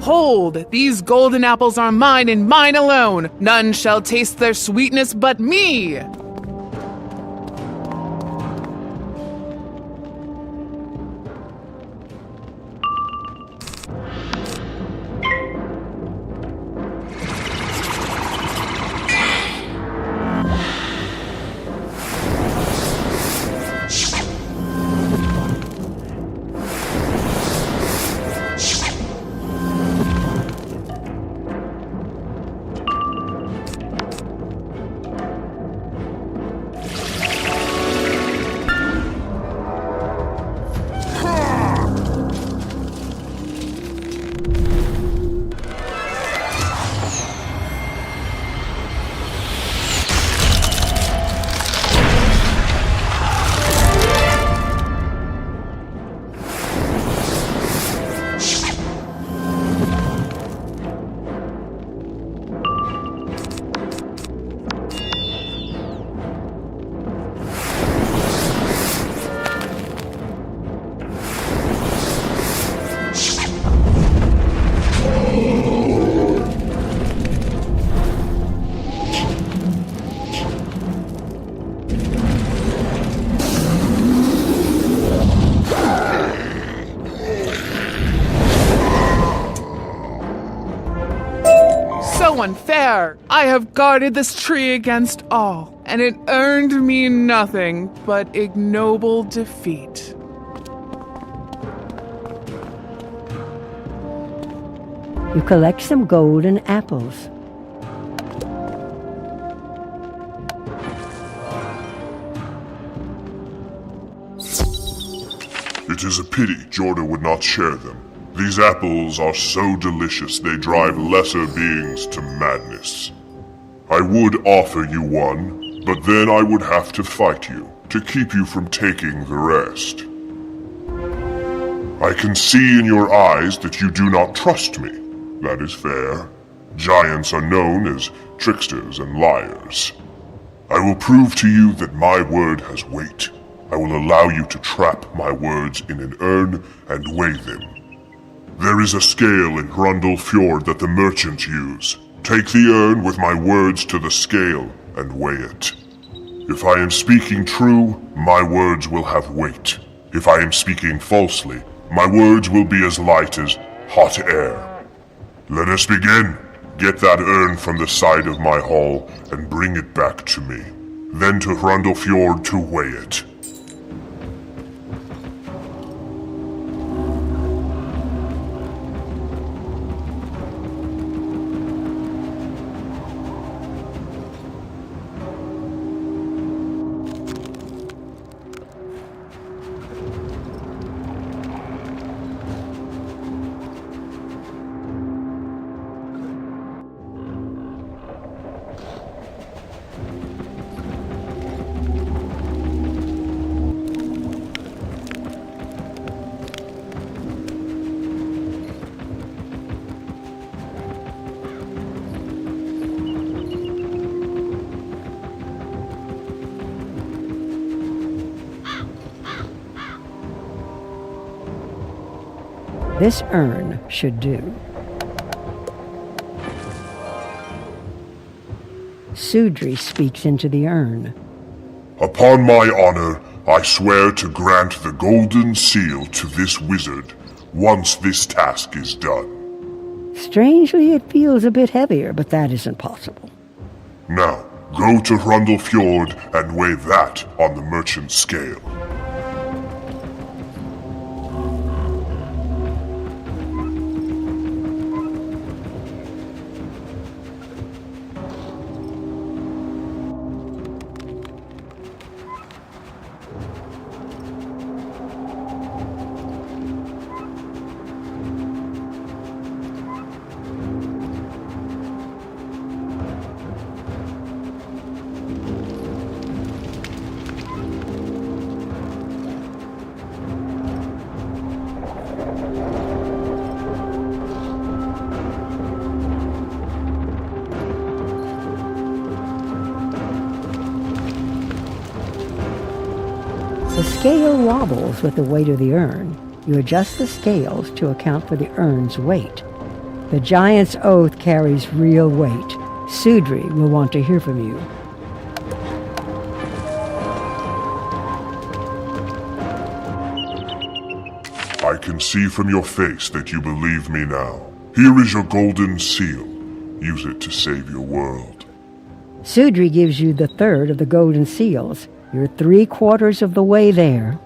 Hold! These golden apples are mine and mine alone! None shall taste their sweetness but me! Unfair! I have guarded this tree against all, and it earned me nothing but ignoble defeat. You collect some golden apples. It is a pity Jorda would not share them. These apples are so delicious they drive lesser beings to madness. I would offer you one, but then I would have to fight you to keep you from taking the rest. I can see in your eyes that you do not trust me. That is fair. Giants are known as tricksters and liars. I will prove to you that my word has weight. I will allow you to trap my words in an urn and weigh them. There is a scale in Hrundel Fjord that the merchants use. Take the urn with my words to the scale and weigh it. If I am speaking true, my words will have weight. If I am speaking falsely, my words will be as light as hot air. Let us begin. Get that urn from the side of my hall and bring it back to me. Then to Hrundel Fjord to weigh it. This urn should do. Sudri speaks into the urn. Upon my honor, I swear to grant the golden seal to this wizard once this task is done. Strangely, it feels a bit heavier, but that isn't possible. Now, go to Hrundel Fjord and weigh that on the merchant scale. The scale wobbles with the weight of the urn. You adjust the scales to account for the urn's weight. The giant's oath carries real weight. Sudri will want to hear from you. I can see from your face that you believe me now. Here is your golden seal. Use it to save your world. Sudri gives you the third of the golden seals. You're 3/4 of the way there.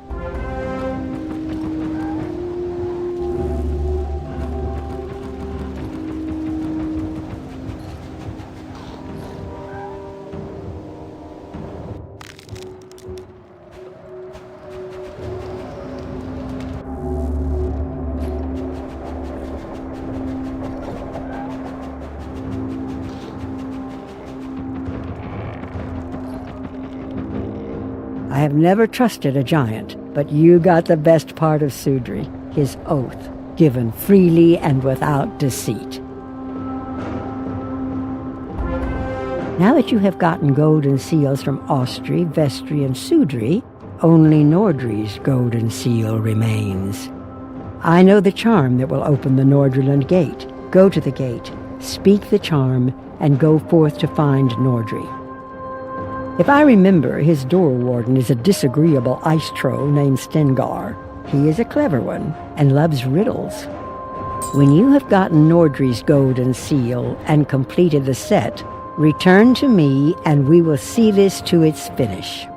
I have never trusted a giant, but you got the best part of Sudri, his oath, given freely and without deceit. Now that you have gotten golden seals from Austri, Vestri, and Sudri, only Nordri's golden seal remains. I know the charm that will open the Nordriland gate. Go to the gate, speak the charm, and go forth to find Nordri. If I remember, his door warden is a disagreeable ice troll named Stengar. He is a clever one and loves riddles. When you have gotten Nordri's golden seal and completed the set, return to me and we will see this to its finish.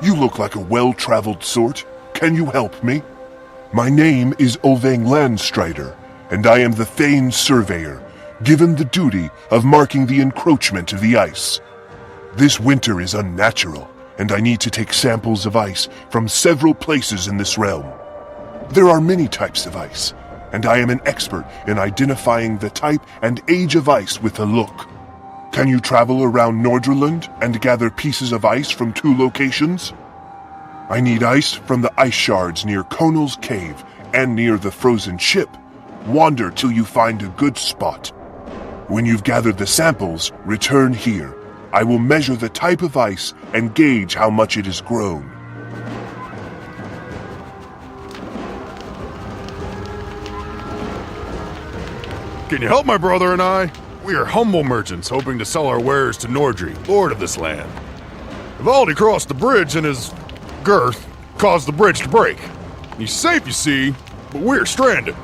You look like a well-traveled sort. Can you help me? My name is Ovang Landstrider, and I am the Thane Surveyor, given the duty of marking the encroachment of the ice. This winter is unnatural, and I need to take samples of ice from several places in this realm. There are many types of ice, and I am an expert in identifying the type and age of ice with a look. Can you travel around Nordreland and gather pieces of ice from 2 locations? I need ice from the ice shards near Conal's Cave and near the frozen ship. Wander till you find a good spot. When you've gathered the samples, return here. I will measure the type of ice and gauge how much it has grown. Can you help my brother and I? We are humble merchants hoping to sell our wares to Nordri, lord of this land. Vivaldi crossed the bridge and his girth caused the bridge to break. He's safe, you see, but we're stranded.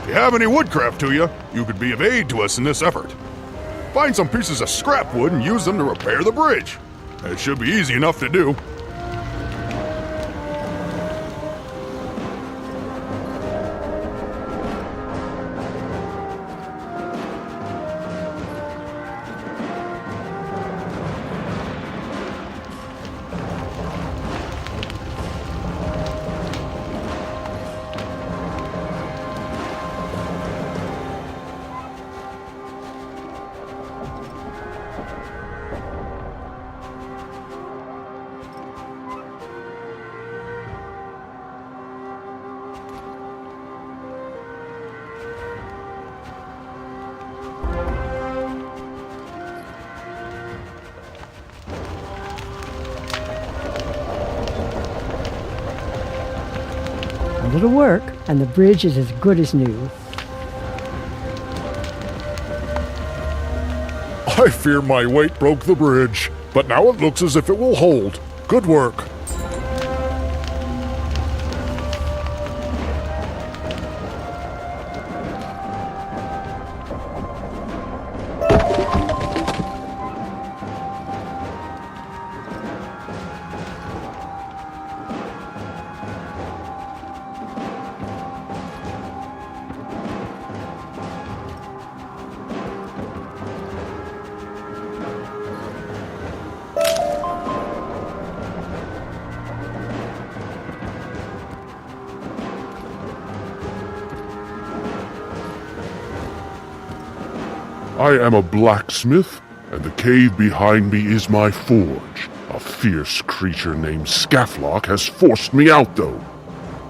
If you have any woodcraft to you, you could be of aid to us in this effort. Find some pieces of scrap wood and use them to repair the bridge. It should be easy enough to do. A little work, and the bridge is as good as new. I fear my weight broke the bridge, but now it looks as if it will hold. Good work. I am a blacksmith, and the cave behind me is my forge. A fierce creature named Scaflock has forced me out, though.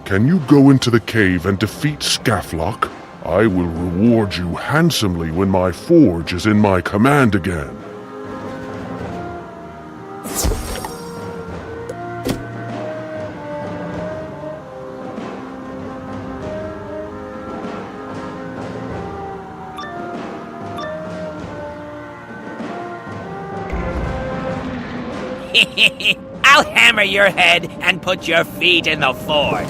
Can you go into the cave and defeat Scaflock? I will reward you handsomely when my forge is in my command again. I'll hammer your head and put your feet in the forge.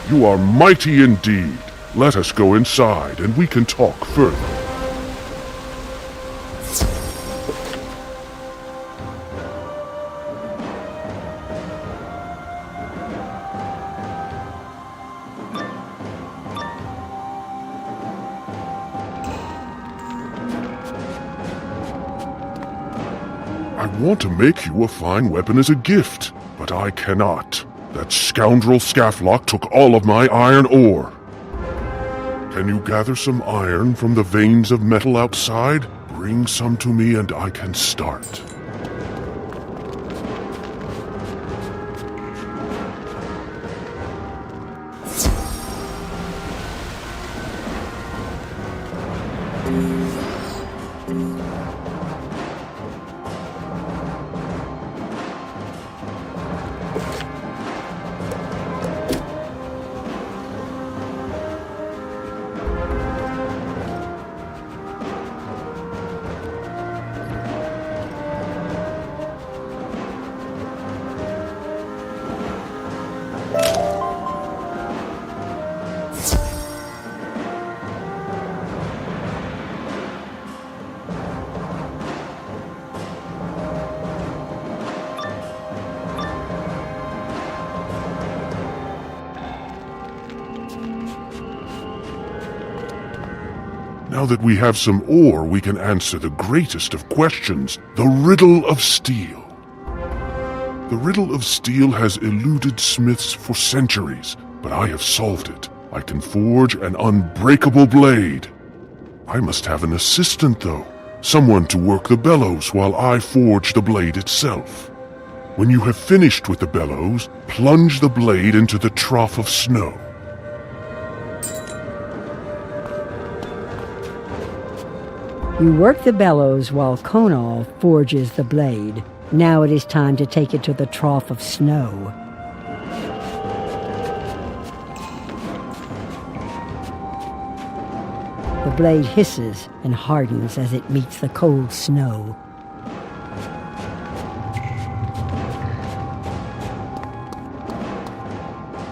You are mighty indeed. Let us go inside, and we can talk further. I want to make you a fine weapon as a gift, but I cannot. That scoundrel Scaflock took all of my iron ore. Can you gather some iron from the veins of metal outside? Bring some to me and I can start. Now that we have some ore, we can answer the greatest of questions, the riddle of steel. The riddle of steel has eluded smiths for centuries, but I have solved it. I can forge an unbreakable blade. I must have an assistant, though. Someone to work the bellows while I forge the blade itself. When you have finished with the bellows, plunge the blade into the trough of snow. You work the bellows while Conal forges the blade. Now it is time to take it to the trough of snow. The blade hisses and hardens as it meets the cold snow.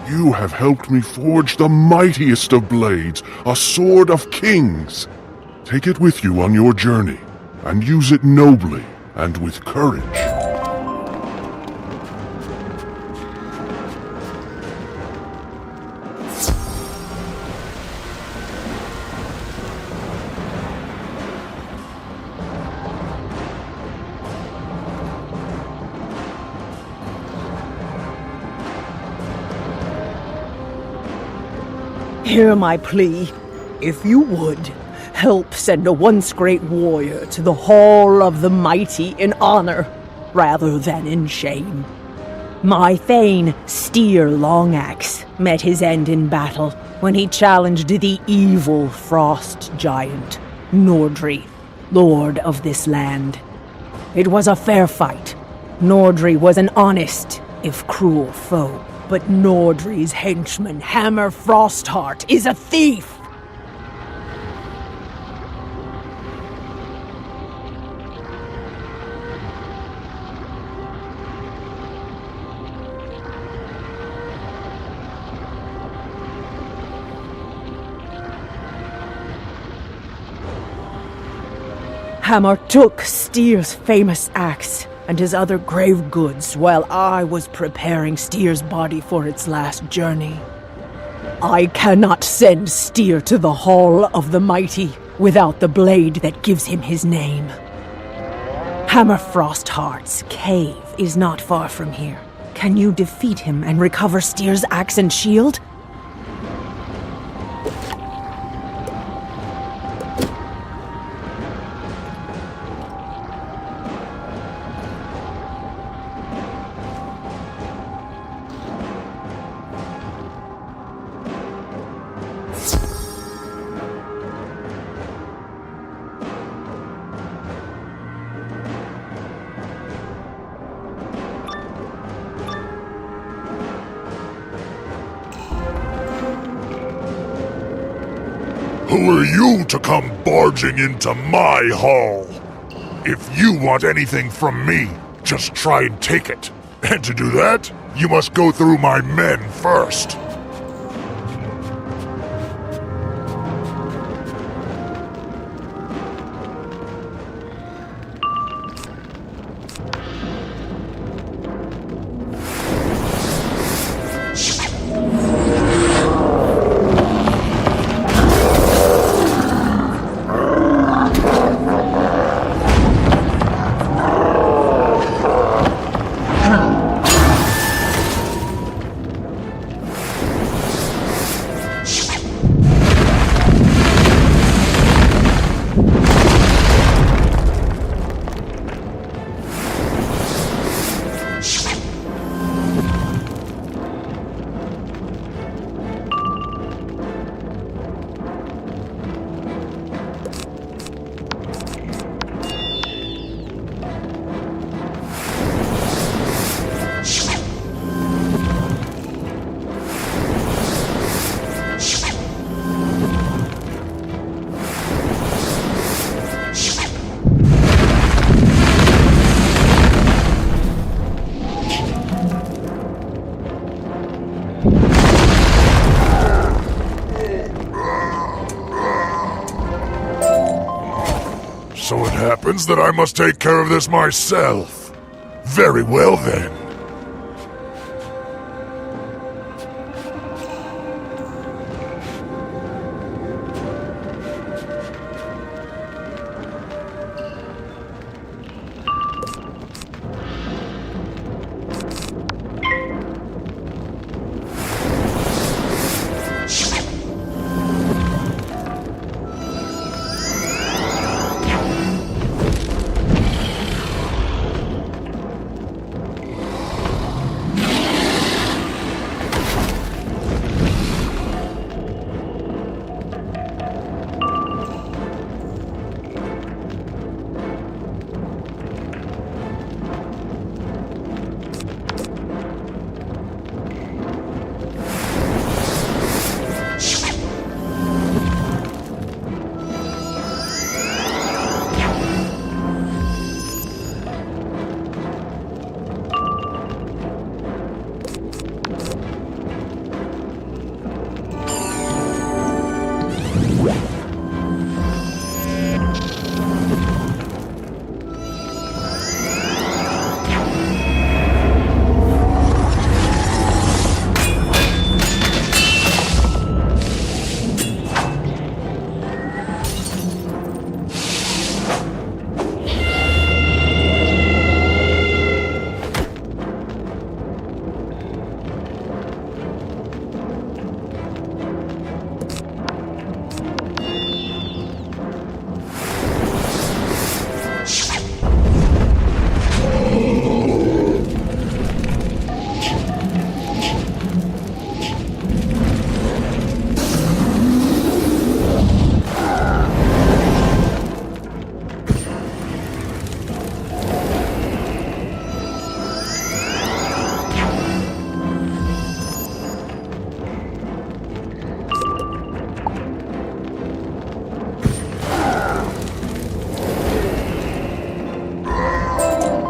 You have helped me forge the mightiest of blades, a sword of kings. Take it with you on your journey, and use it nobly and with courage. Hear my plea. If you would, help send a once great warrior to the Hall of the Mighty in honor, rather than in shame. My thane, Steer Longaxe, met his end in battle when he challenged the evil frost giant, Nordri, lord of this land. It was a fair fight. Nordri was an honest, if cruel foe, but Nordri's henchman, Hammer Frostheart, is a thief. Hammer took Steer's famous axe and his other grave goods while I was preparing Steer's body for its last journey. I cannot send Steer to the Hall of the Mighty without the blade that gives him his name. Hammer Frostheart's cave is not far from here. Can you defeat him and recover Steer's axe and shield? Who are you to come barging into my hall? If you want anything from me, just try and take it. And to do that, you must go through my men first. So it happens that I must take care of this myself. Very well then.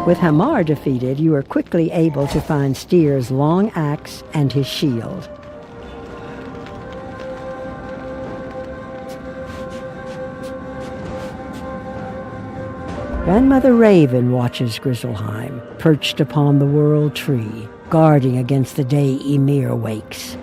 With Hamar defeated, you are quickly able to find Styr's long axe and his shield. Grandmother Raven watches Grizzleheim, perched upon the World Tree, guarding against the day Ymir wakes.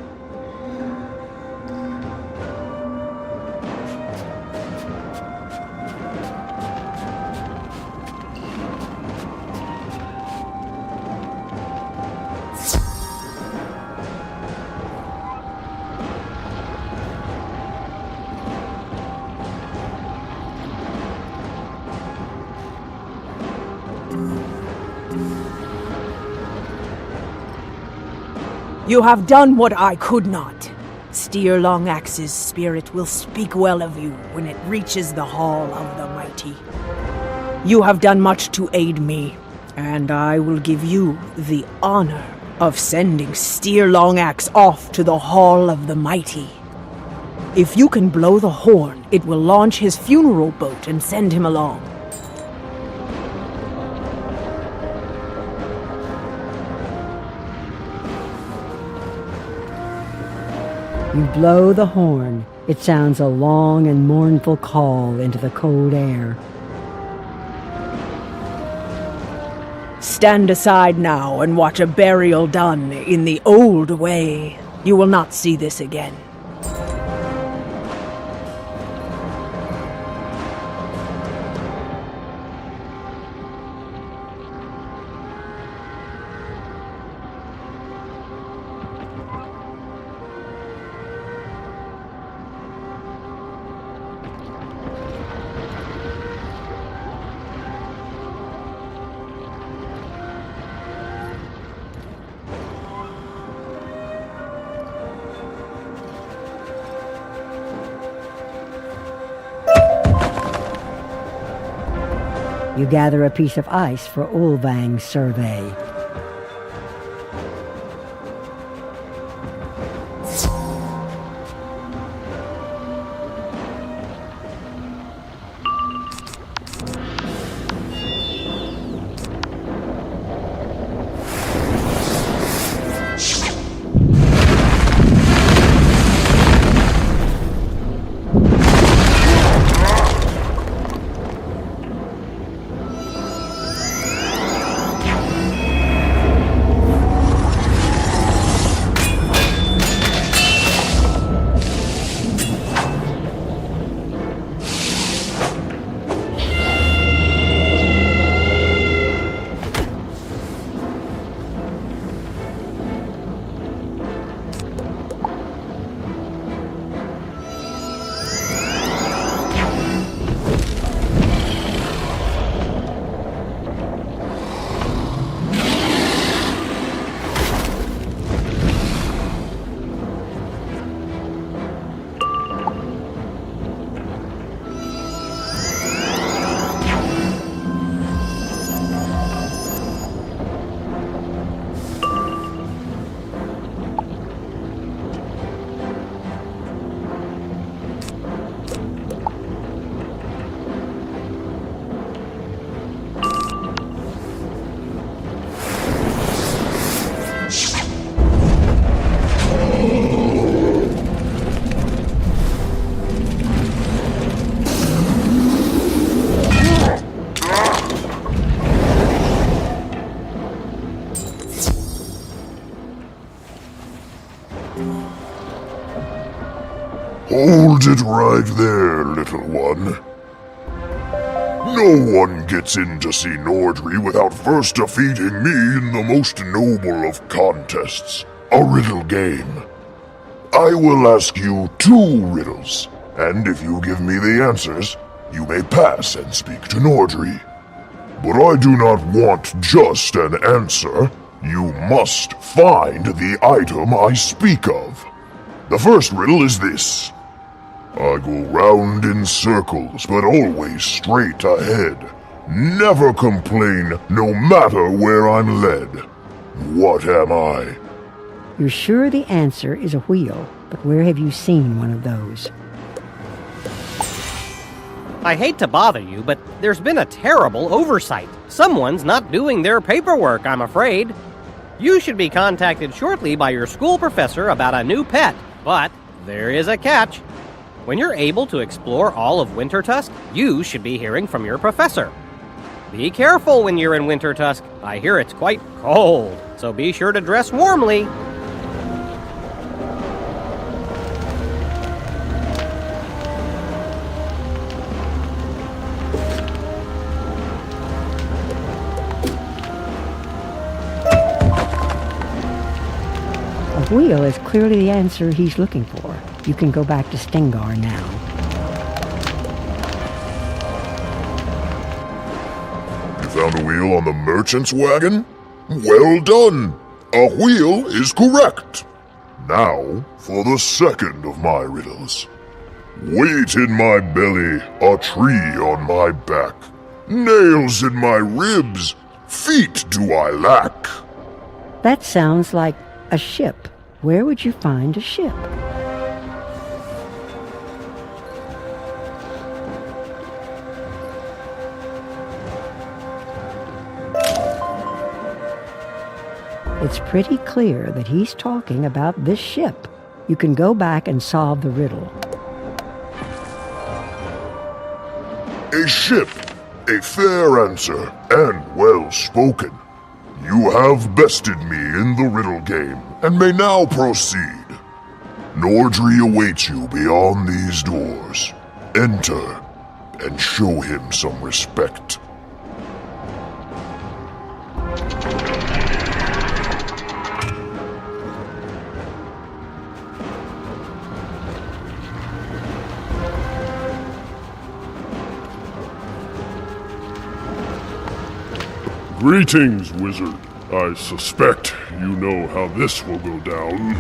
You have done what I could not. Styr Longaxe's spirit will speak well of you when it reaches the Hall of the Mighty. You have done much to aid me, and I will give you the honor of sending Styr Longaxe off to the Hall of the Mighty. If you can blow the horn, it will launch his funeral boat and send him along. You blow the horn. It sounds a long and mournful call into the cold air. Stand aside now and watch a burial done in the old way. You will not see this again. You gather a piece of ice for Ulvang's survey. Hold it right there, little one. No one gets in to see Nordry without first defeating me in the most noble of contests, a riddle game. I will ask you 2 riddles, and if you give me the answers, you may pass and speak to Nordry. But I do not want just an answer. You must find the item I speak of. The first riddle is this. I go round in circles, but always straight ahead. Never complain, no matter where I'm led. What am I? You're sure the answer is a wheel, but where have you seen one of those? I hate to bother you, but there's been a terrible oversight. Someone's not doing their paperwork, I'm afraid. You should be contacted shortly by your school professor about a new pet, but there is a catch. When you're able to explore all of Wintertusk, you should be hearing from your professor. Be careful when you're in Wintertusk. I hear it's quite cold, so be sure to dress warmly. A wheel is clearly the answer he's looking for. You can go back to Stengar now. You found a wheel on the merchant's wagon? Well done! A wheel is correct! Now, for the second of my riddles. Weight in my belly, a tree on my back. Nails in my ribs, feet do I lack. That sounds like a ship. Where would you find a ship? It's pretty clear that he's talking about this ship. You can go back and solve the riddle. A ship, a fair answer, and well spoken. You have bested me in the riddle game, and may now proceed. Nordry awaits you beyond these doors. Enter, and show him some respect. Greetings, wizard. I suspect you know how this will go down.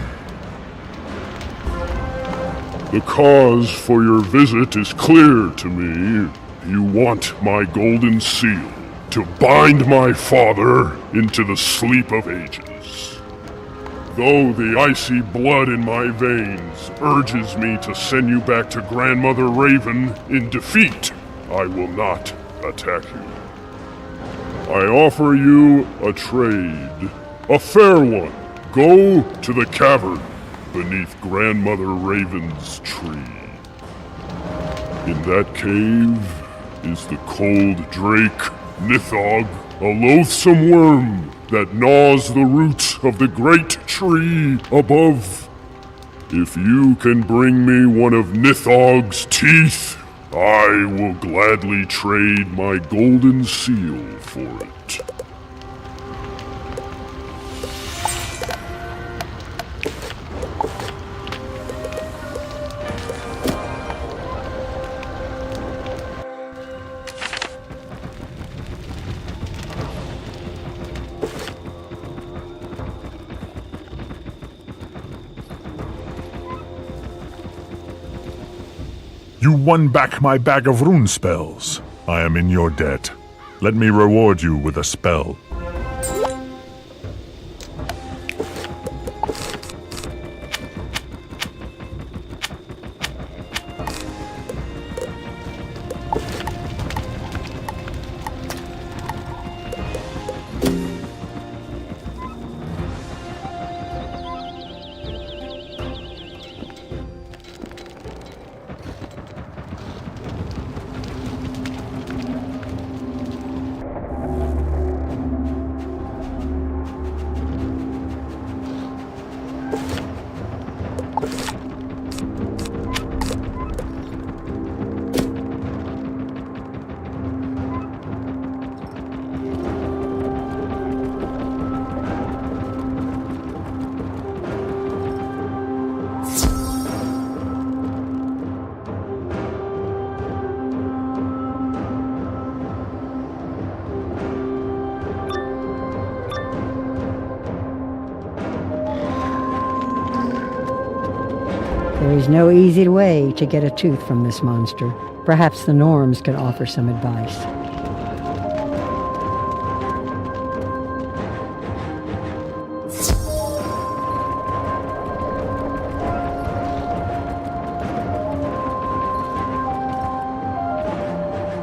The cause for your visit is clear to me. You want my golden seal to bind my father into the sleep of ages. Though the icy blood in my veins urges me to send you back to Grandmother Raven in defeat, I will not attack you. I offer you a trade, a fair one. Go to the cavern beneath Grandmother Raven's tree. In that cave is the cold drake, Nithog, a loathsome worm that gnaws the roots of the great tree above. If you can bring me one of Nithog's teeth, I will gladly trade my golden seal for it. You won back my bag of rune spells. I am in your debt. Let me reward you with a spell. There's no easy way to get a tooth from this monster. Perhaps the Norms can offer some advice.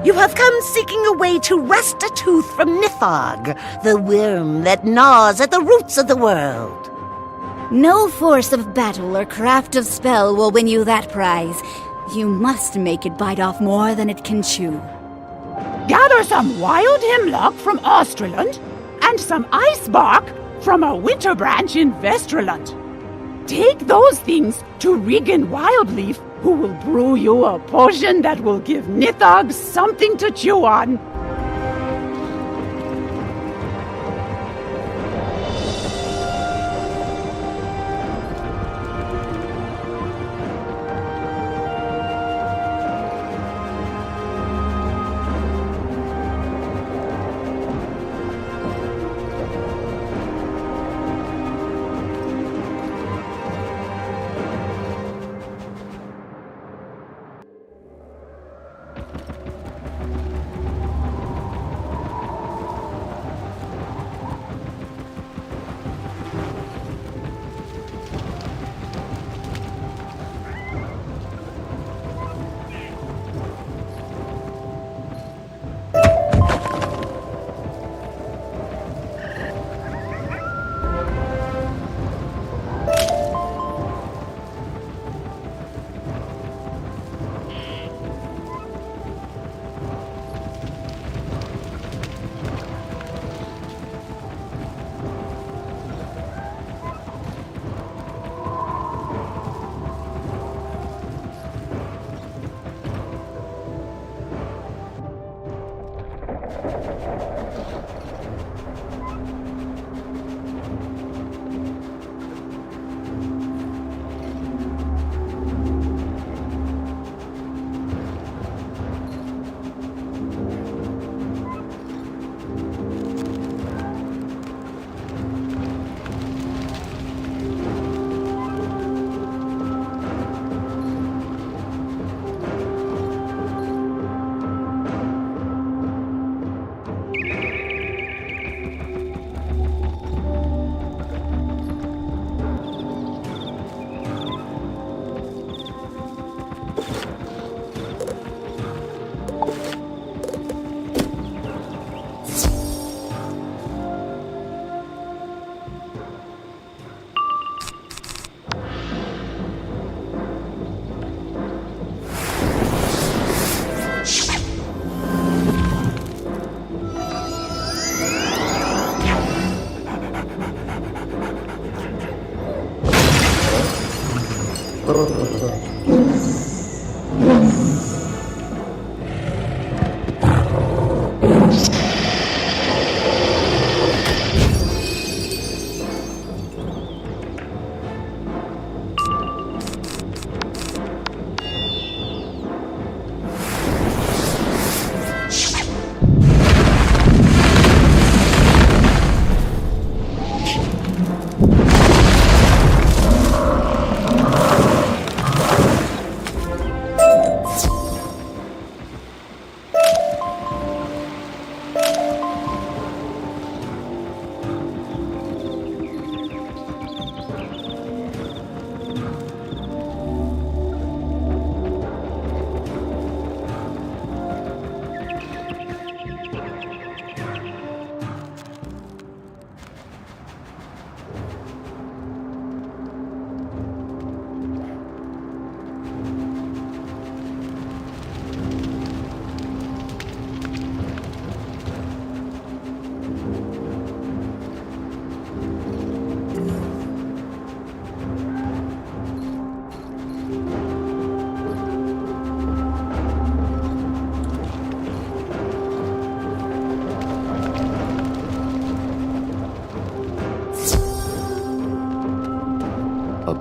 You have come seeking a way to wrest a tooth from Nithog, the worm that gnaws at the roots of the world. No force of battle or craft of spell will win you that prize. You must make it bite off more than it can chew. Gather some wild hemlock from Australand and some ice bark from a winter branch in Vesterland. Take those things to Regan Wildleaf, who will brew you a potion that will give Nithog something to chew on.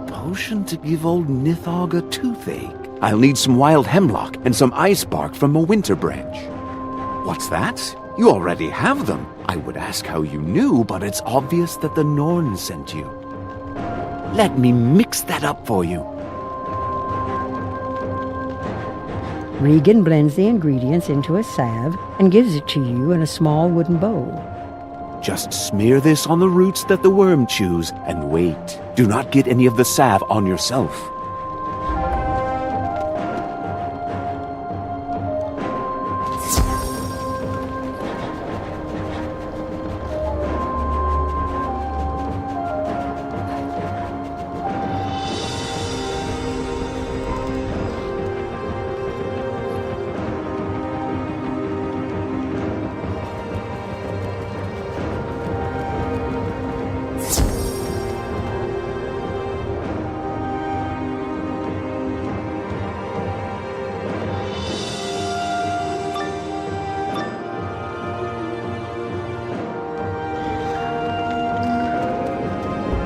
Potion to give old Nithog a toothache. I'll need some wild hemlock and some ice bark from a winter branch. What's that? You already have them. I would ask how you knew, but it's obvious that the Norns sent you. Let me mix that up for you. Regan blends the ingredients into a salve and gives it to you in a small wooden bowl. Just smear this on the roots that the worm chews and wait. Do not get any of the salve on yourself.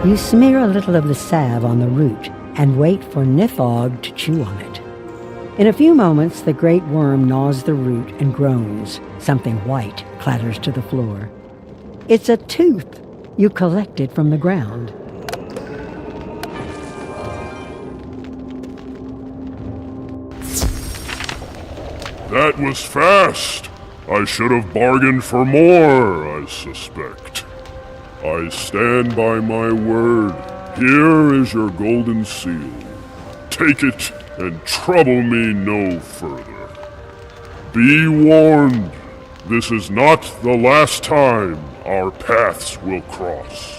You smear a little of the salve on the root and wait for Nithog to chew on it. In a few moments, the great worm gnaws the root and groans. Something white clatters to the floor. It's a tooth you collected from the ground. That was fast. I should have bargained for more, I suspect. I stand by my word. Here is your golden seal. Take it and trouble me no further. Be warned, this is not the last time our paths will cross.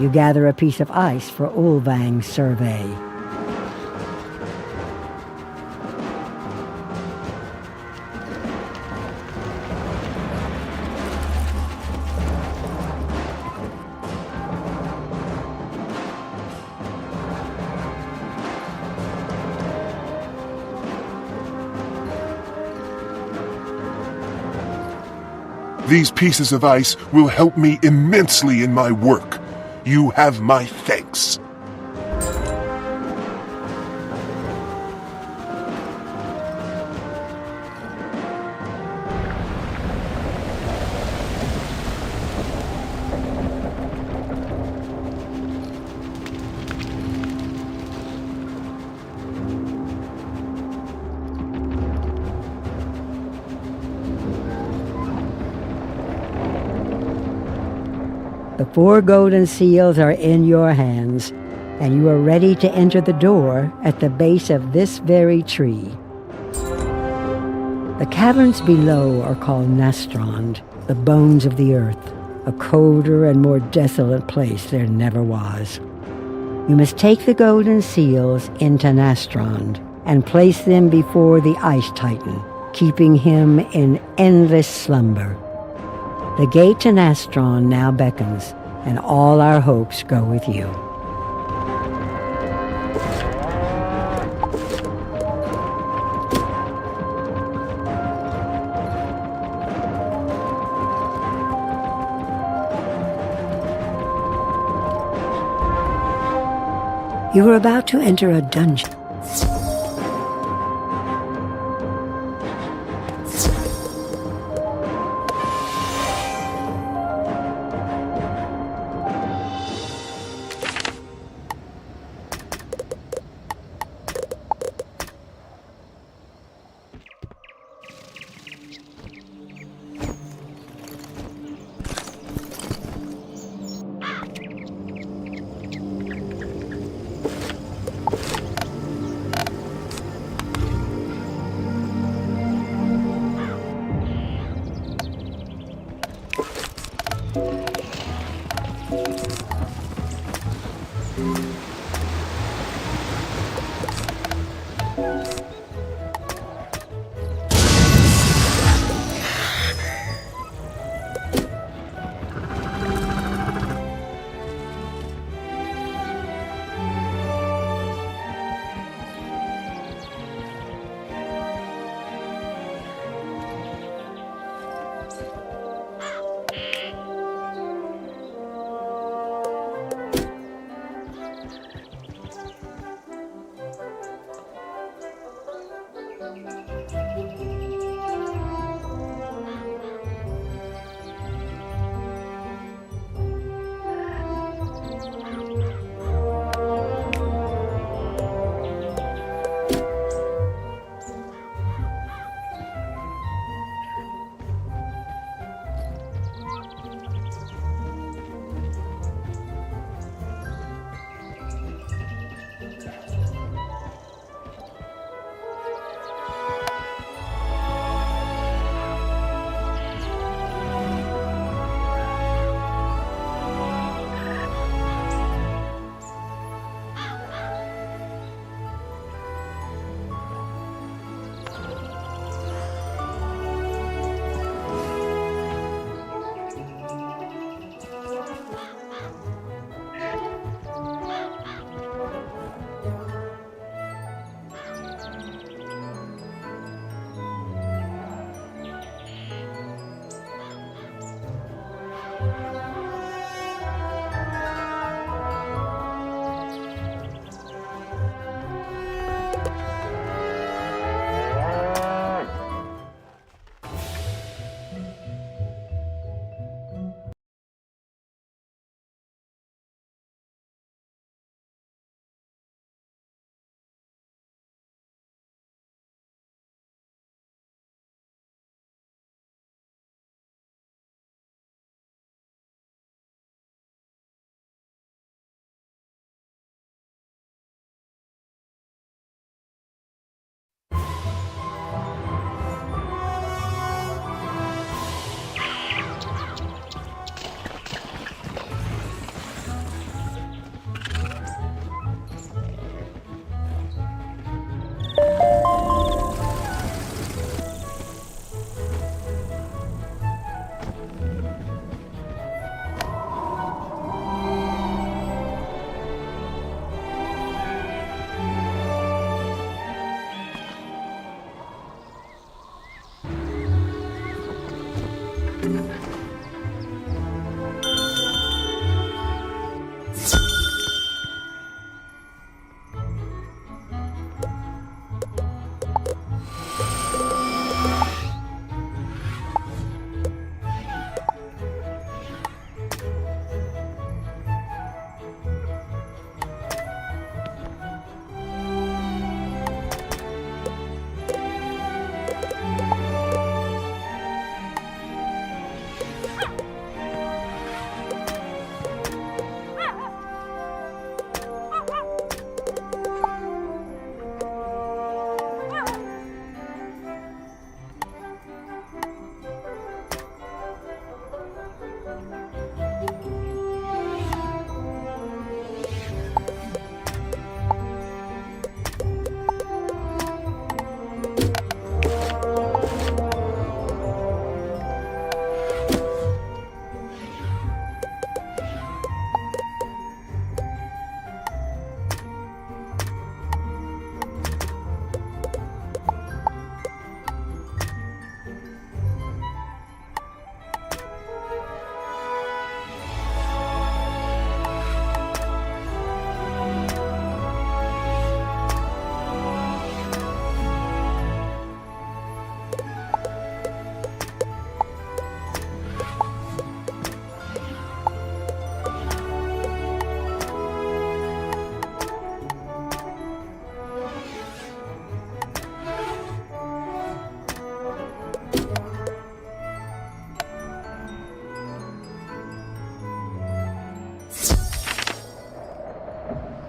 You gather a piece of ice for Ulvang's survey. These pieces of ice will help me immensely in my work. You have my thanks. The 4 golden seals are in your hands, and you are ready to enter the door at the base of this very tree. The caverns below are called Nastrond, the bones of the earth, a colder and more desolate place there never was. You must take the golden seals into Nastrond and place them before the Ice Titan, keeping him in endless slumber. The gate to Nastron now beckons, and all our hopes go with you. You are about to enter a dungeon.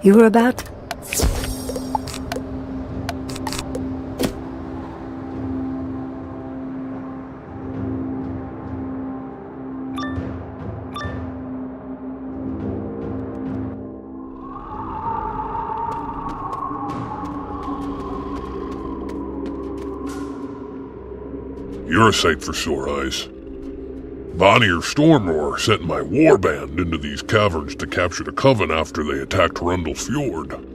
You were about... You're a sight for sore eyes. Vanir Stormroar sent my warband into these caverns to capture the Coven after they attacked Rundle Fjord.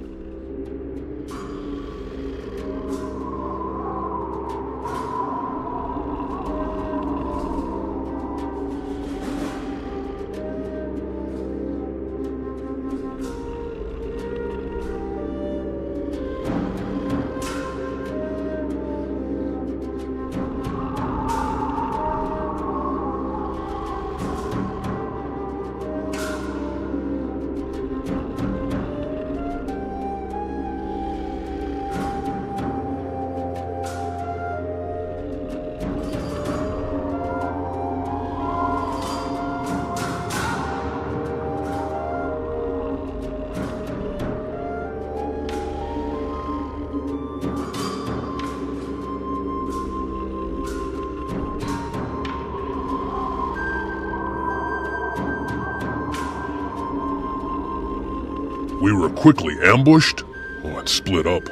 We were quickly ambushed and split up.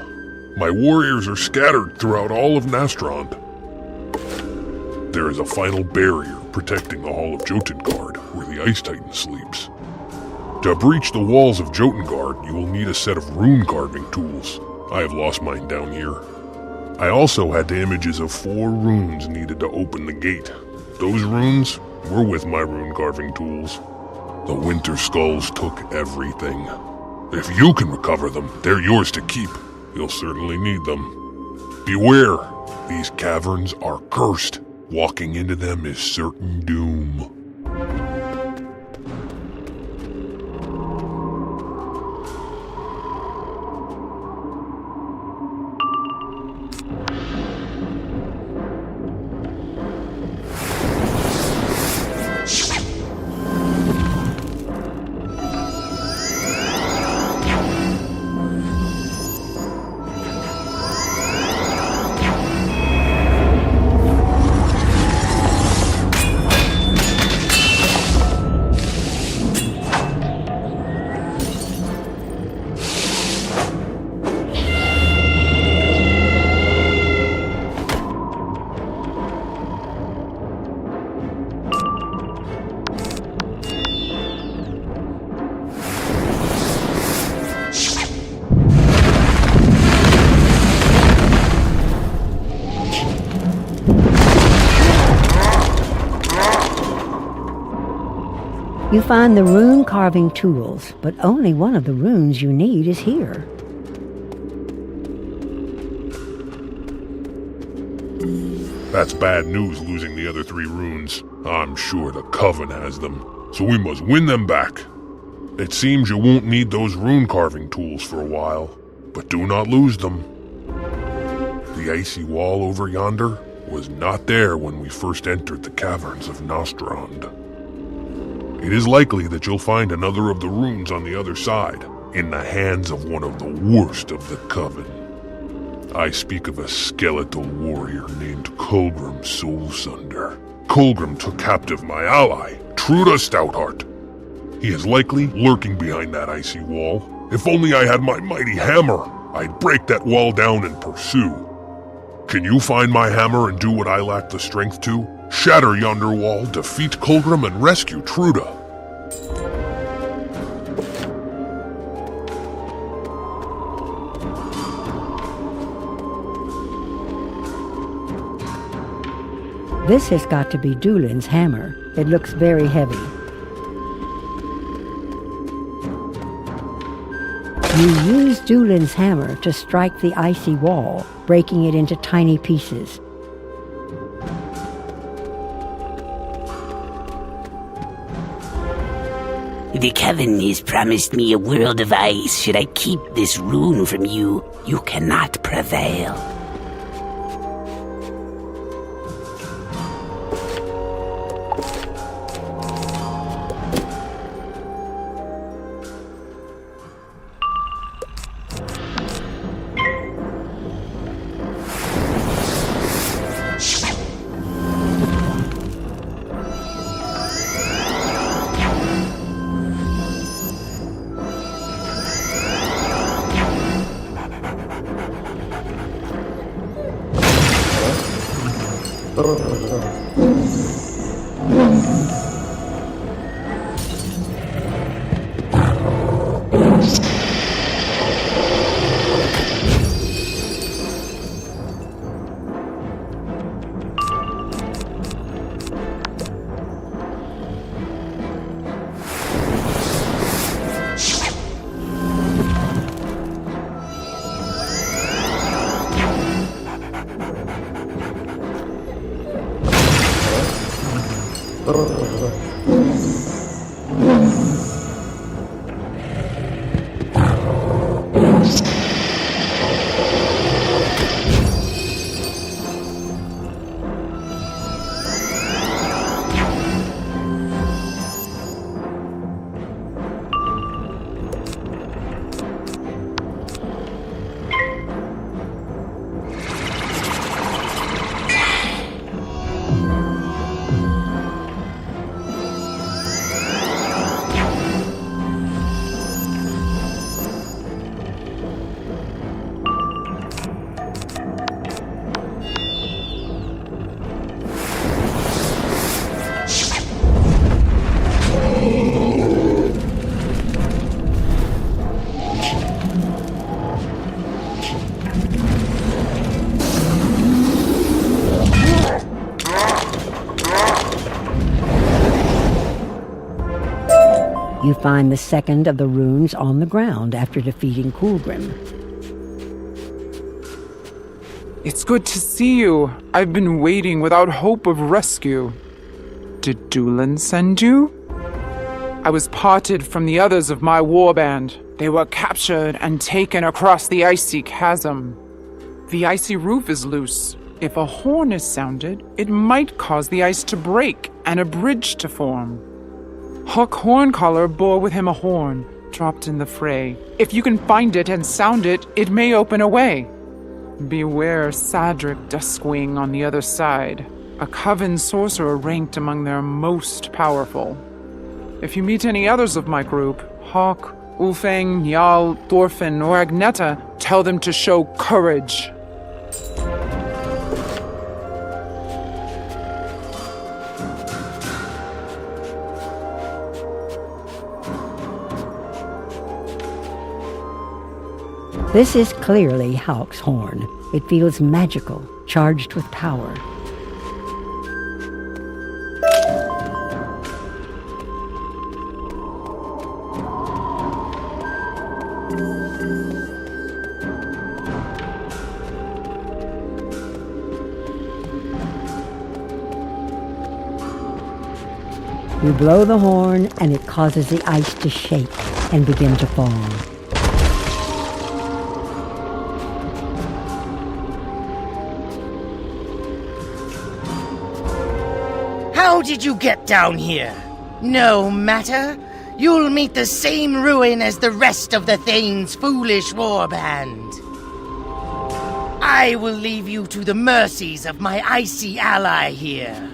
My warriors are scattered throughout all of Nastrond. There is a final barrier protecting the Hall of Jotengard, where the Ice Titan sleeps. To breach the walls of Jotengard, you will need a set of rune carving tools. I have lost mine down here. I also had the images of 4 runes needed to open the gate. Those runes were with my rune carving tools. The Winter Skulls took everything. If you can recover them, they're yours to keep. You'll certainly need them. Beware, these caverns are cursed. Walking into them is certain doom. You find the rune carving tools, but only one of the runes you need is here. That's bad news, losing the other 3 runes. I'm sure the Coven has them, so we must win them back. It seems you won't need those rune carving tools for a while, but do not lose them. The icy wall over yonder was not there when we first entered the caverns of Nostrand. It is likely that you'll find another of the runes on the other side, in the hands of one of the worst of the Coven. I speak of a skeletal warrior named Colgrim Soulsunder. Colgrim took captive my ally, Truda Stoutheart. He is likely lurking behind that icy wall. If only I had my mighty hammer, I'd break that wall down and pursue. Can you find my hammer and do what I lack the strength to? Shatter yonder wall, defeat Colgrim, and rescue Truda. This has got to be Dulin's hammer. It looks very heavy. You use Dulin's hammer to strike the icy wall, breaking it into tiny pieces. The Coven has promised me a world of ice. Should I keep this rune from you, you cannot prevail. You find the second of the runes on the ground after defeating Coolgrim. It's good to see you. I've been waiting without hope of rescue. Did Doolan send you? I was parted from the others of my warband. They were captured and taken across the icy chasm. The icy roof is loose. If a horn is sounded, it might cause the ice to break and a bridge to form. Huck Horncaller bore with him a horn, dropped in the fray. If you can find it and sound it, it may open a way. Beware Sadric Duskwing on the other side, a coven sorcerer ranked among their most powerful. If you meet any others of my group, Hawk, Ulfang, Njal, Thorfinn, or Agneta, tell them to show courage. This is clearly Hawk's horn. It feels magical, charged with power. You blow the horn, and it causes the ice to shake and begin to fall. How did you get down here? No matter. You'll meet the same ruin as the rest of the Thane's foolish warband. I will leave you to the mercies of my icy ally here.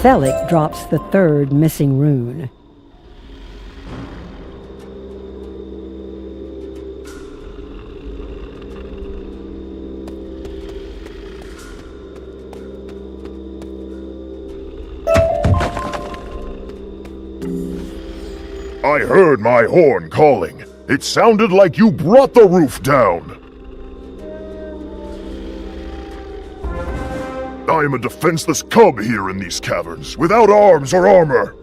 Thelic drops the third missing rune. I heard my horn calling. It sounded like you brought the roof down. I am a defenseless cub here in these caverns, without arms or armor.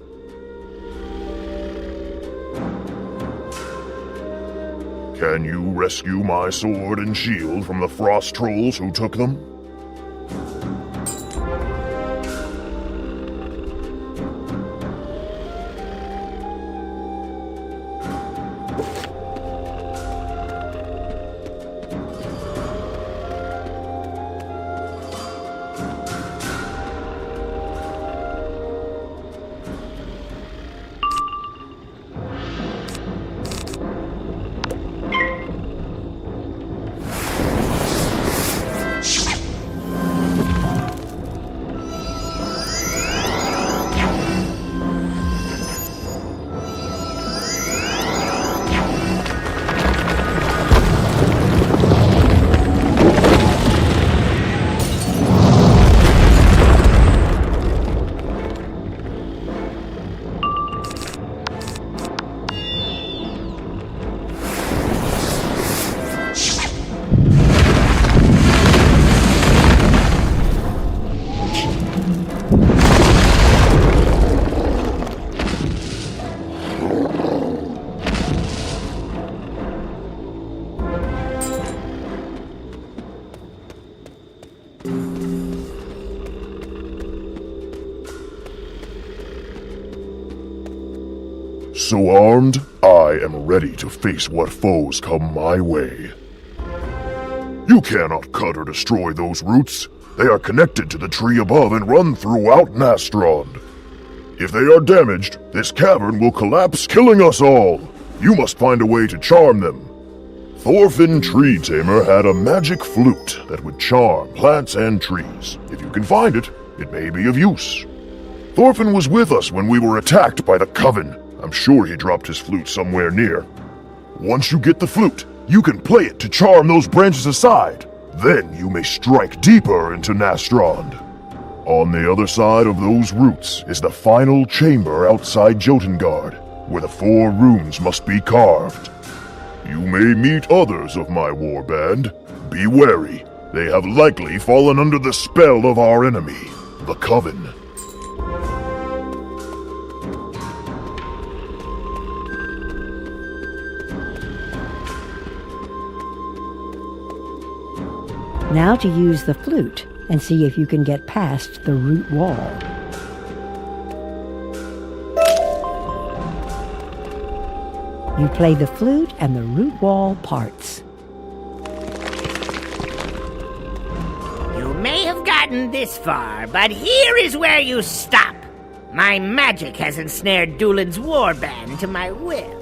Can you rescue my sword and shield from the frost trolls who took them? so armed, I am ready to face what foes come my way. You cannot cut or destroy those roots. They are connected to the tree above and run throughout Nastrond. If they are damaged, this cavern will collapse, killing us all. You must find a way to charm them. Thorfinn Tree Tamer had a magic flute that would charm plants and trees. If you can find it, it may be of use. Thorfinn was with us when we were attacked by the Coven. I'm sure he dropped his flute somewhere near. Once you get the flute, you can play it to charm those branches aside. Then you may strike deeper into Nastrond. On the other side of those roots is the final chamber outside Jotengard, where the 4 runes must be carved. You may meet others of my warband. Be wary. They have likely fallen under the spell of our enemy, the Coven. Now to use the flute and see if you can get past the root wall. You play the flute and the root wall parts. You may have gotten this far, but here is where you stop. My magic has ensnared Doolin's warband to my will.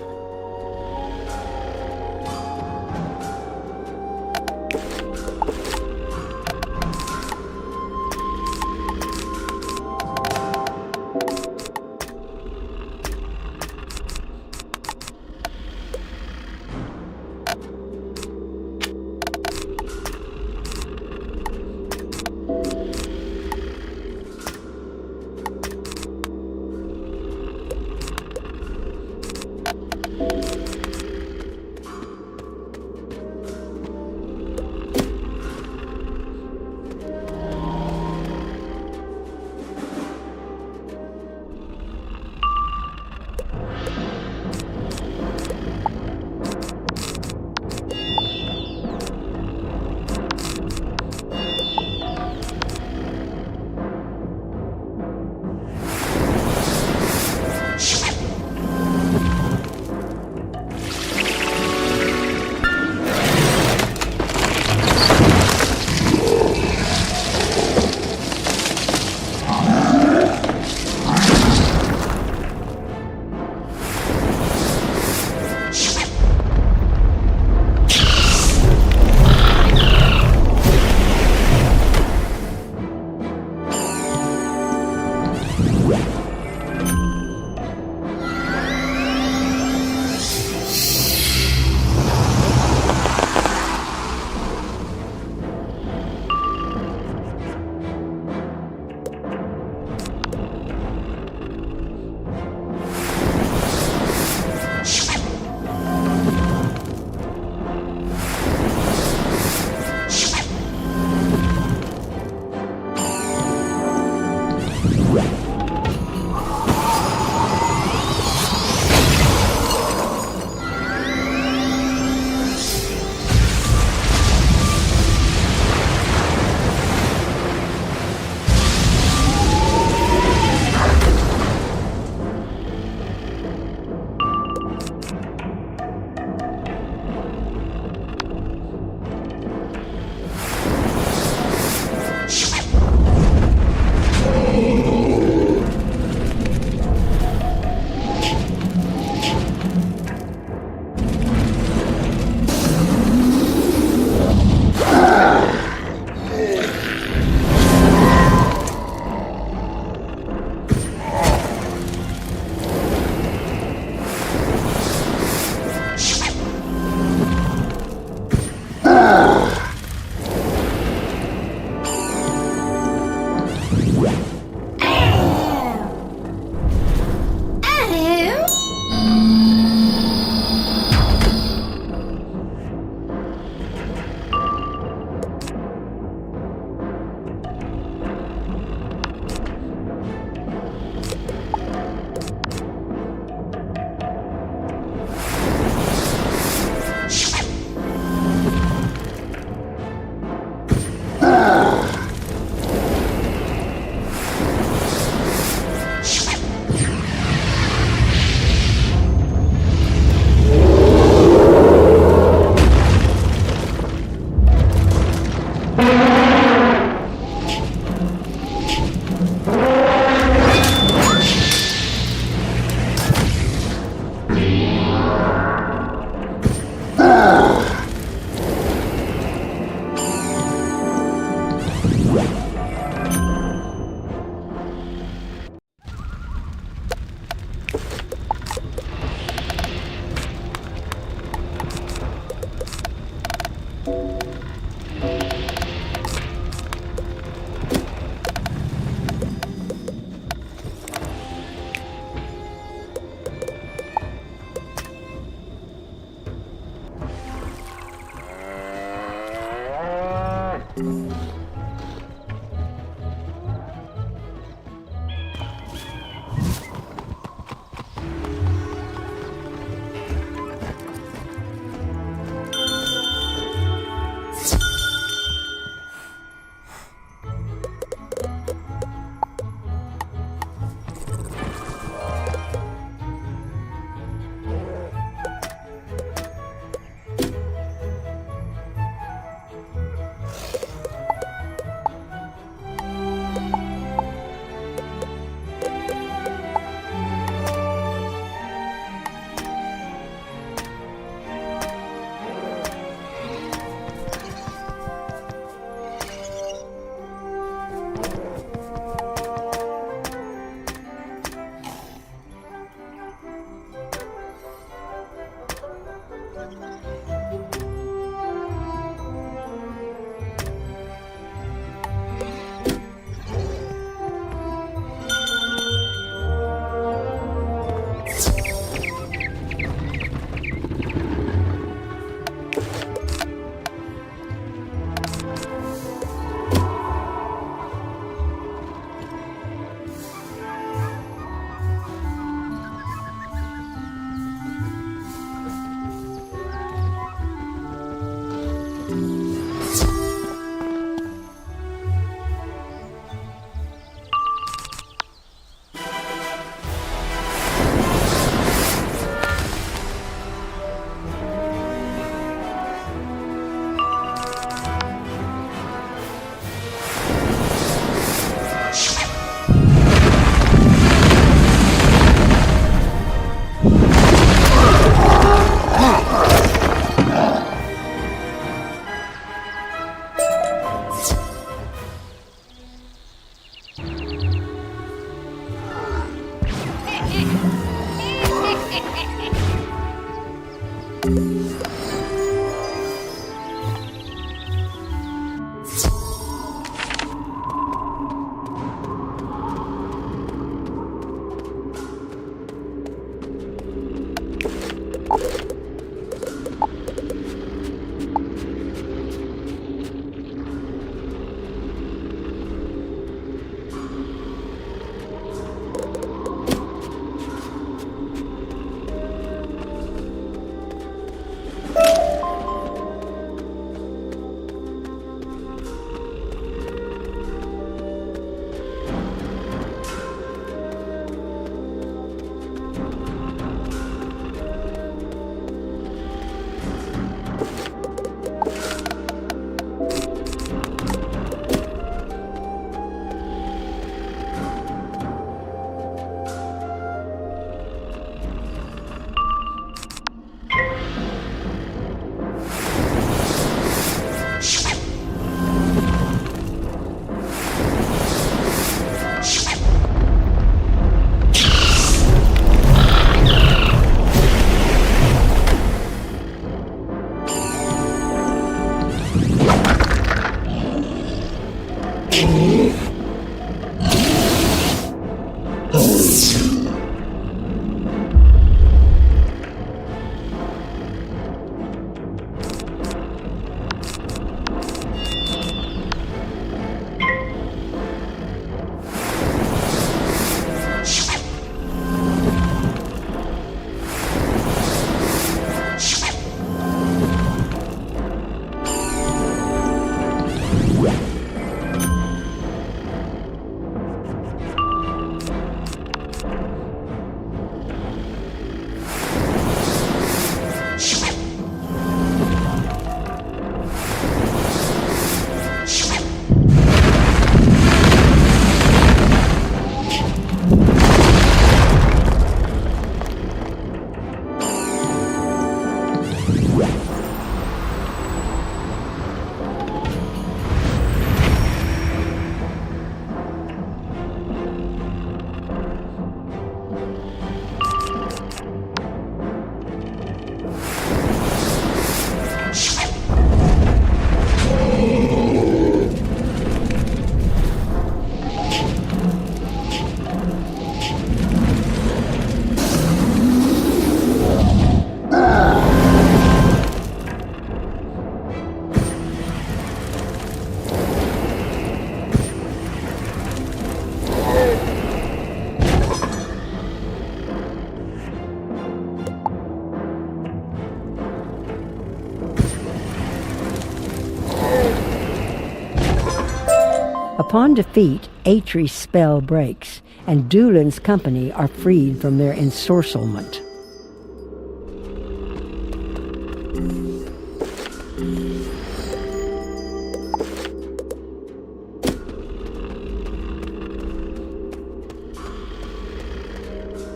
Upon defeat, Atri's spell breaks, and Doolin's company are freed from their ensorcelment.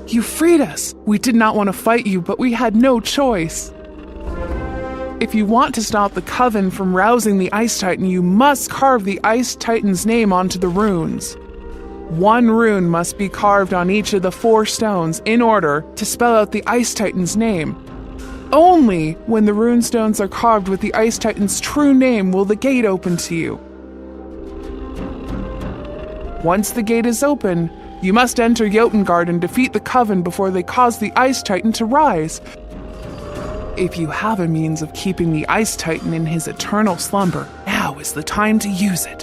You freed us. We did not want to fight you, but we had no choice. If you want to stop the Coven from rousing the Ice Titan, you must carve the Ice Titan's name onto the runes. 1 rune must be carved on each of the 4 stones in order to spell out the Ice Titan's name. Only when the rune stones are carved with the Ice Titan's true name will the gate open to you. Once the gate is open, you must enter Jotengard and defeat the Coven before they cause the Ice Titan to rise. If you have a means of keeping the Ice Titan in his eternal slumber, now is the time to use it.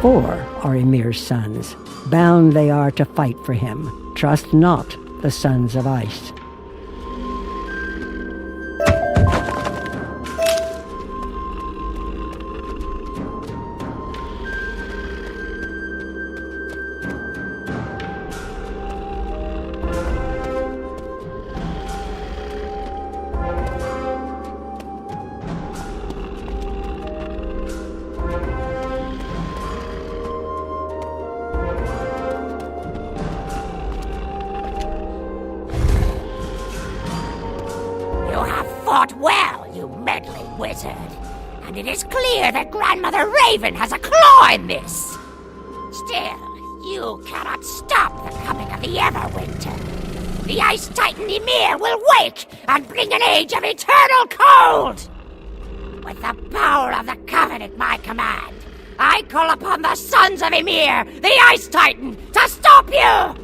4 are Ymir's sons. Bound they are to fight for him. Trust not the Sons of Ice. Fought well, you meddling wizard. And it is clear that Grandmother Raven has a claw in this. Still, you cannot stop the coming of the Everwinter. The Ice Titan Ymir will wake and bring an age of eternal cold. With the power of the Coven at my command, I call upon the sons of Ymir, the Ice Titan, to stop you!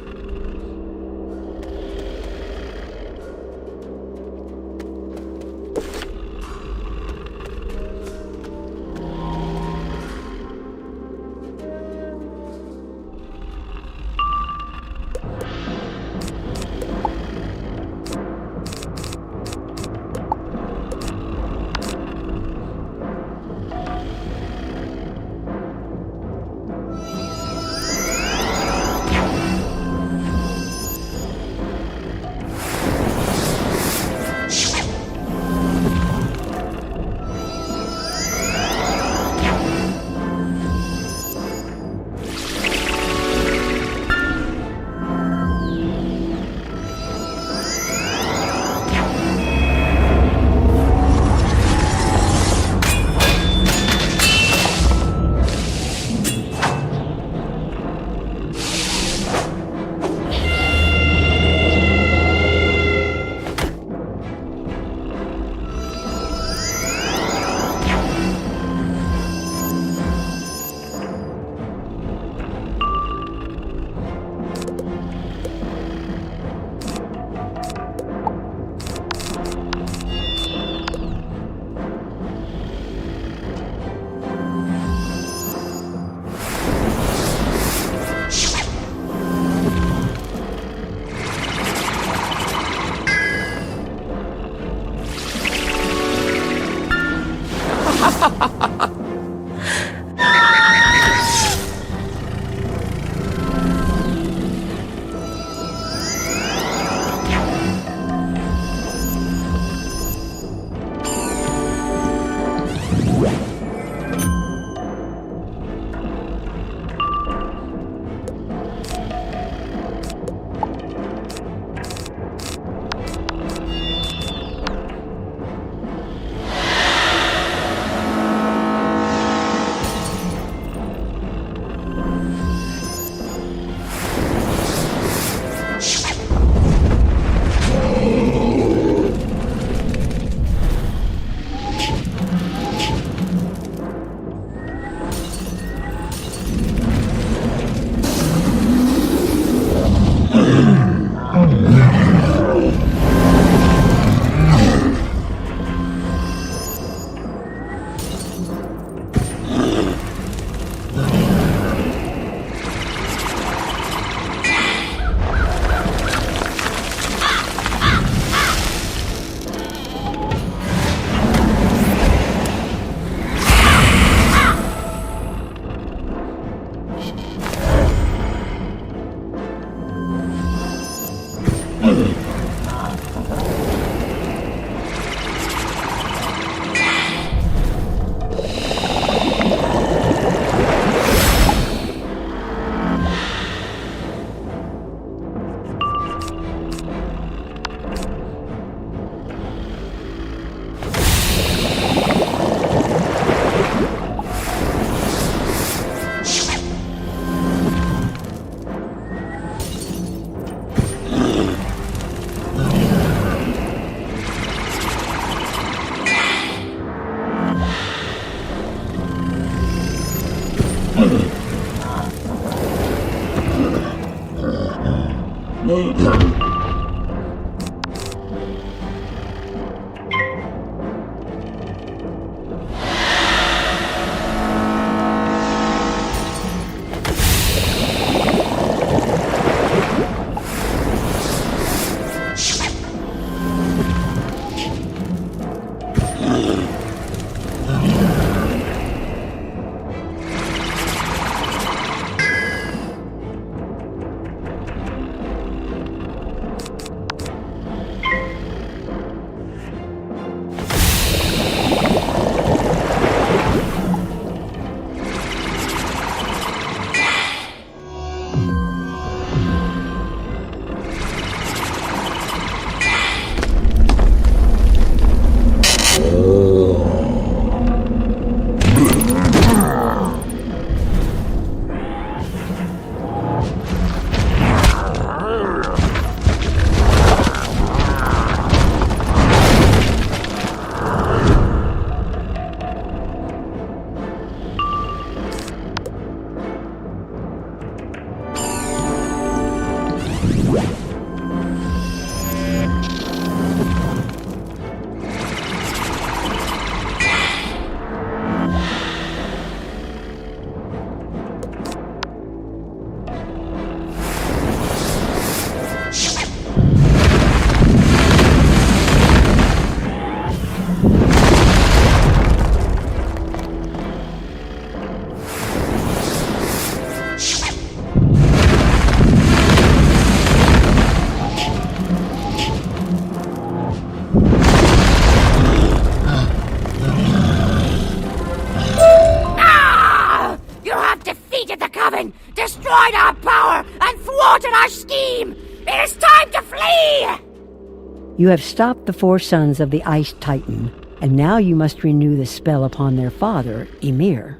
Destroyed our power and thwarted our scheme! It is time to flee! You have stopped the 4 sons of the Ice Titan, and now you must renew the spell upon their father, Ymir.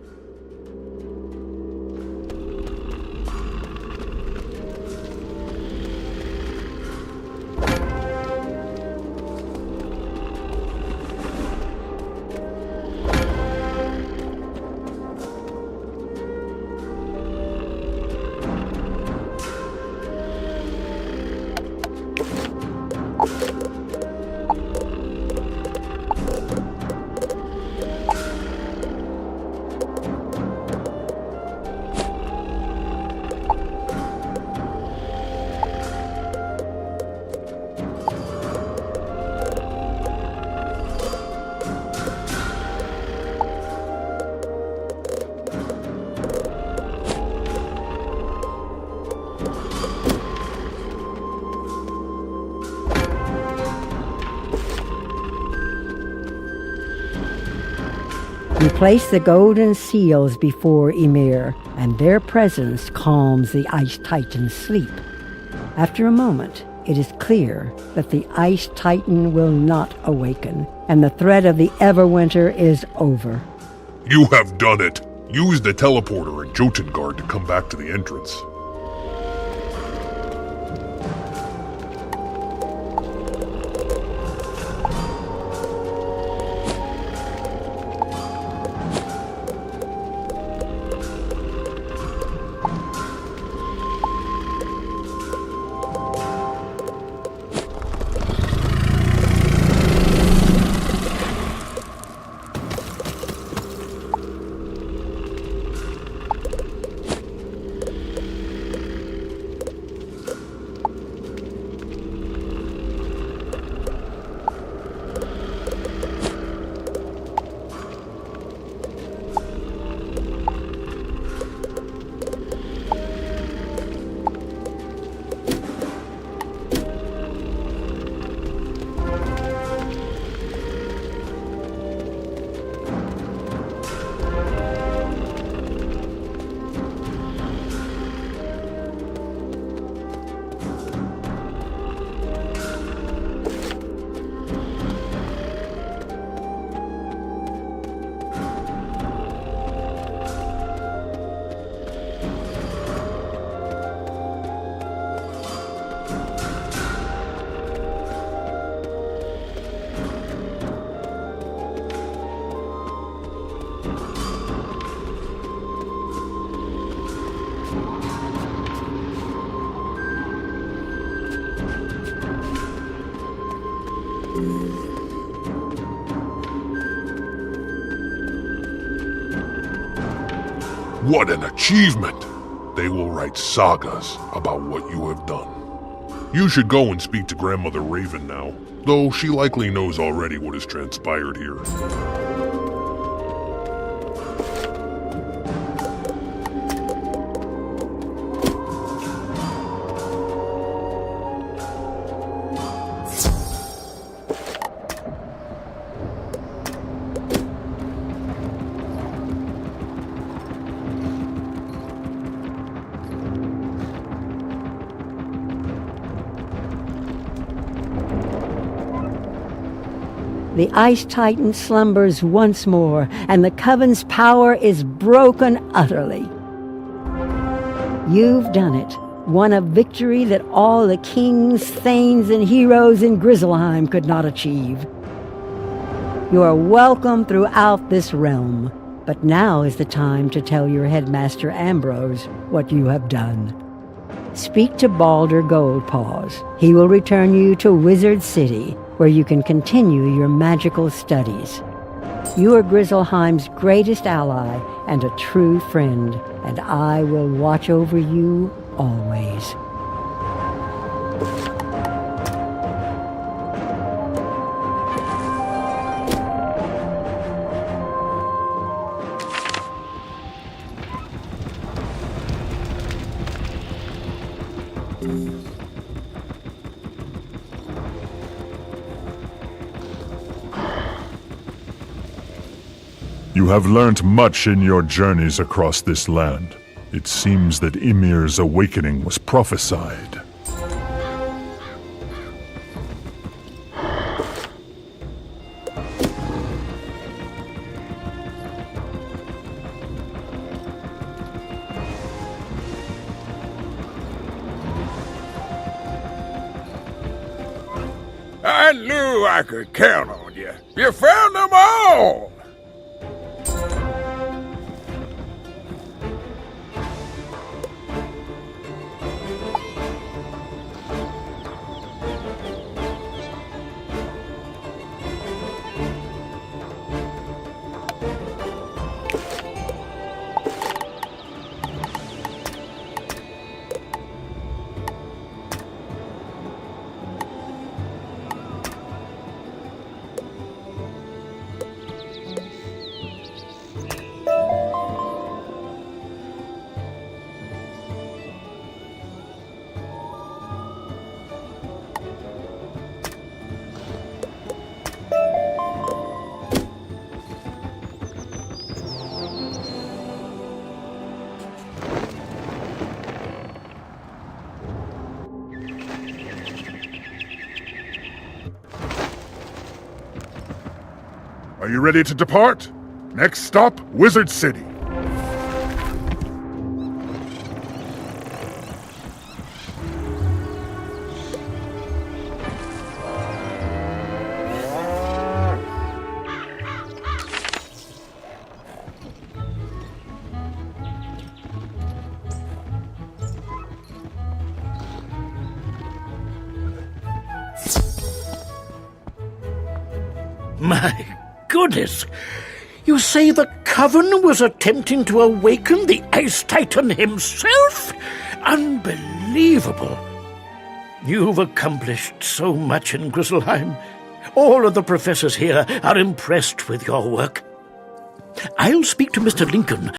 You place the golden seals before Ymir, and their presence calms the Ice Titan's sleep. After a moment, it is clear that the Ice Titan will not awaken, and the threat of the Everwinter is over. You have done it. Use the teleporter and Jotun to come back to the entrance. What an achievement! They will write sagas about what you have done. You should go and speak to Grandmother Raven now, though she likely knows already what has transpired here. The Ice Titan slumbers once more, and the Coven's power is broken utterly. You've done it, won a victory that all the kings, thanes, and heroes in Grizzleheim could not achieve. You are welcome throughout this realm, but now is the time to tell your headmaster Ambrose what you have done. Speak to Balder Goldpaws. He will return you to Wizard City, where you can continue your magical studies. You are Grizzleheim's greatest ally and a true friend, and I will watch over you always. You have learnt much in your journeys across this land. It seems that Ymir's awakening was prophesied. I knew I could count on you. You found them all! Are you ready to depart? Next stop, Wizard City. My goodness! You say the Coven was attempting to awaken the Ice Titan himself? Unbelievable! You've accomplished so much in Grizzleheim. All of the professors here are impressed with your work. I'll speak to Mr. Lincoln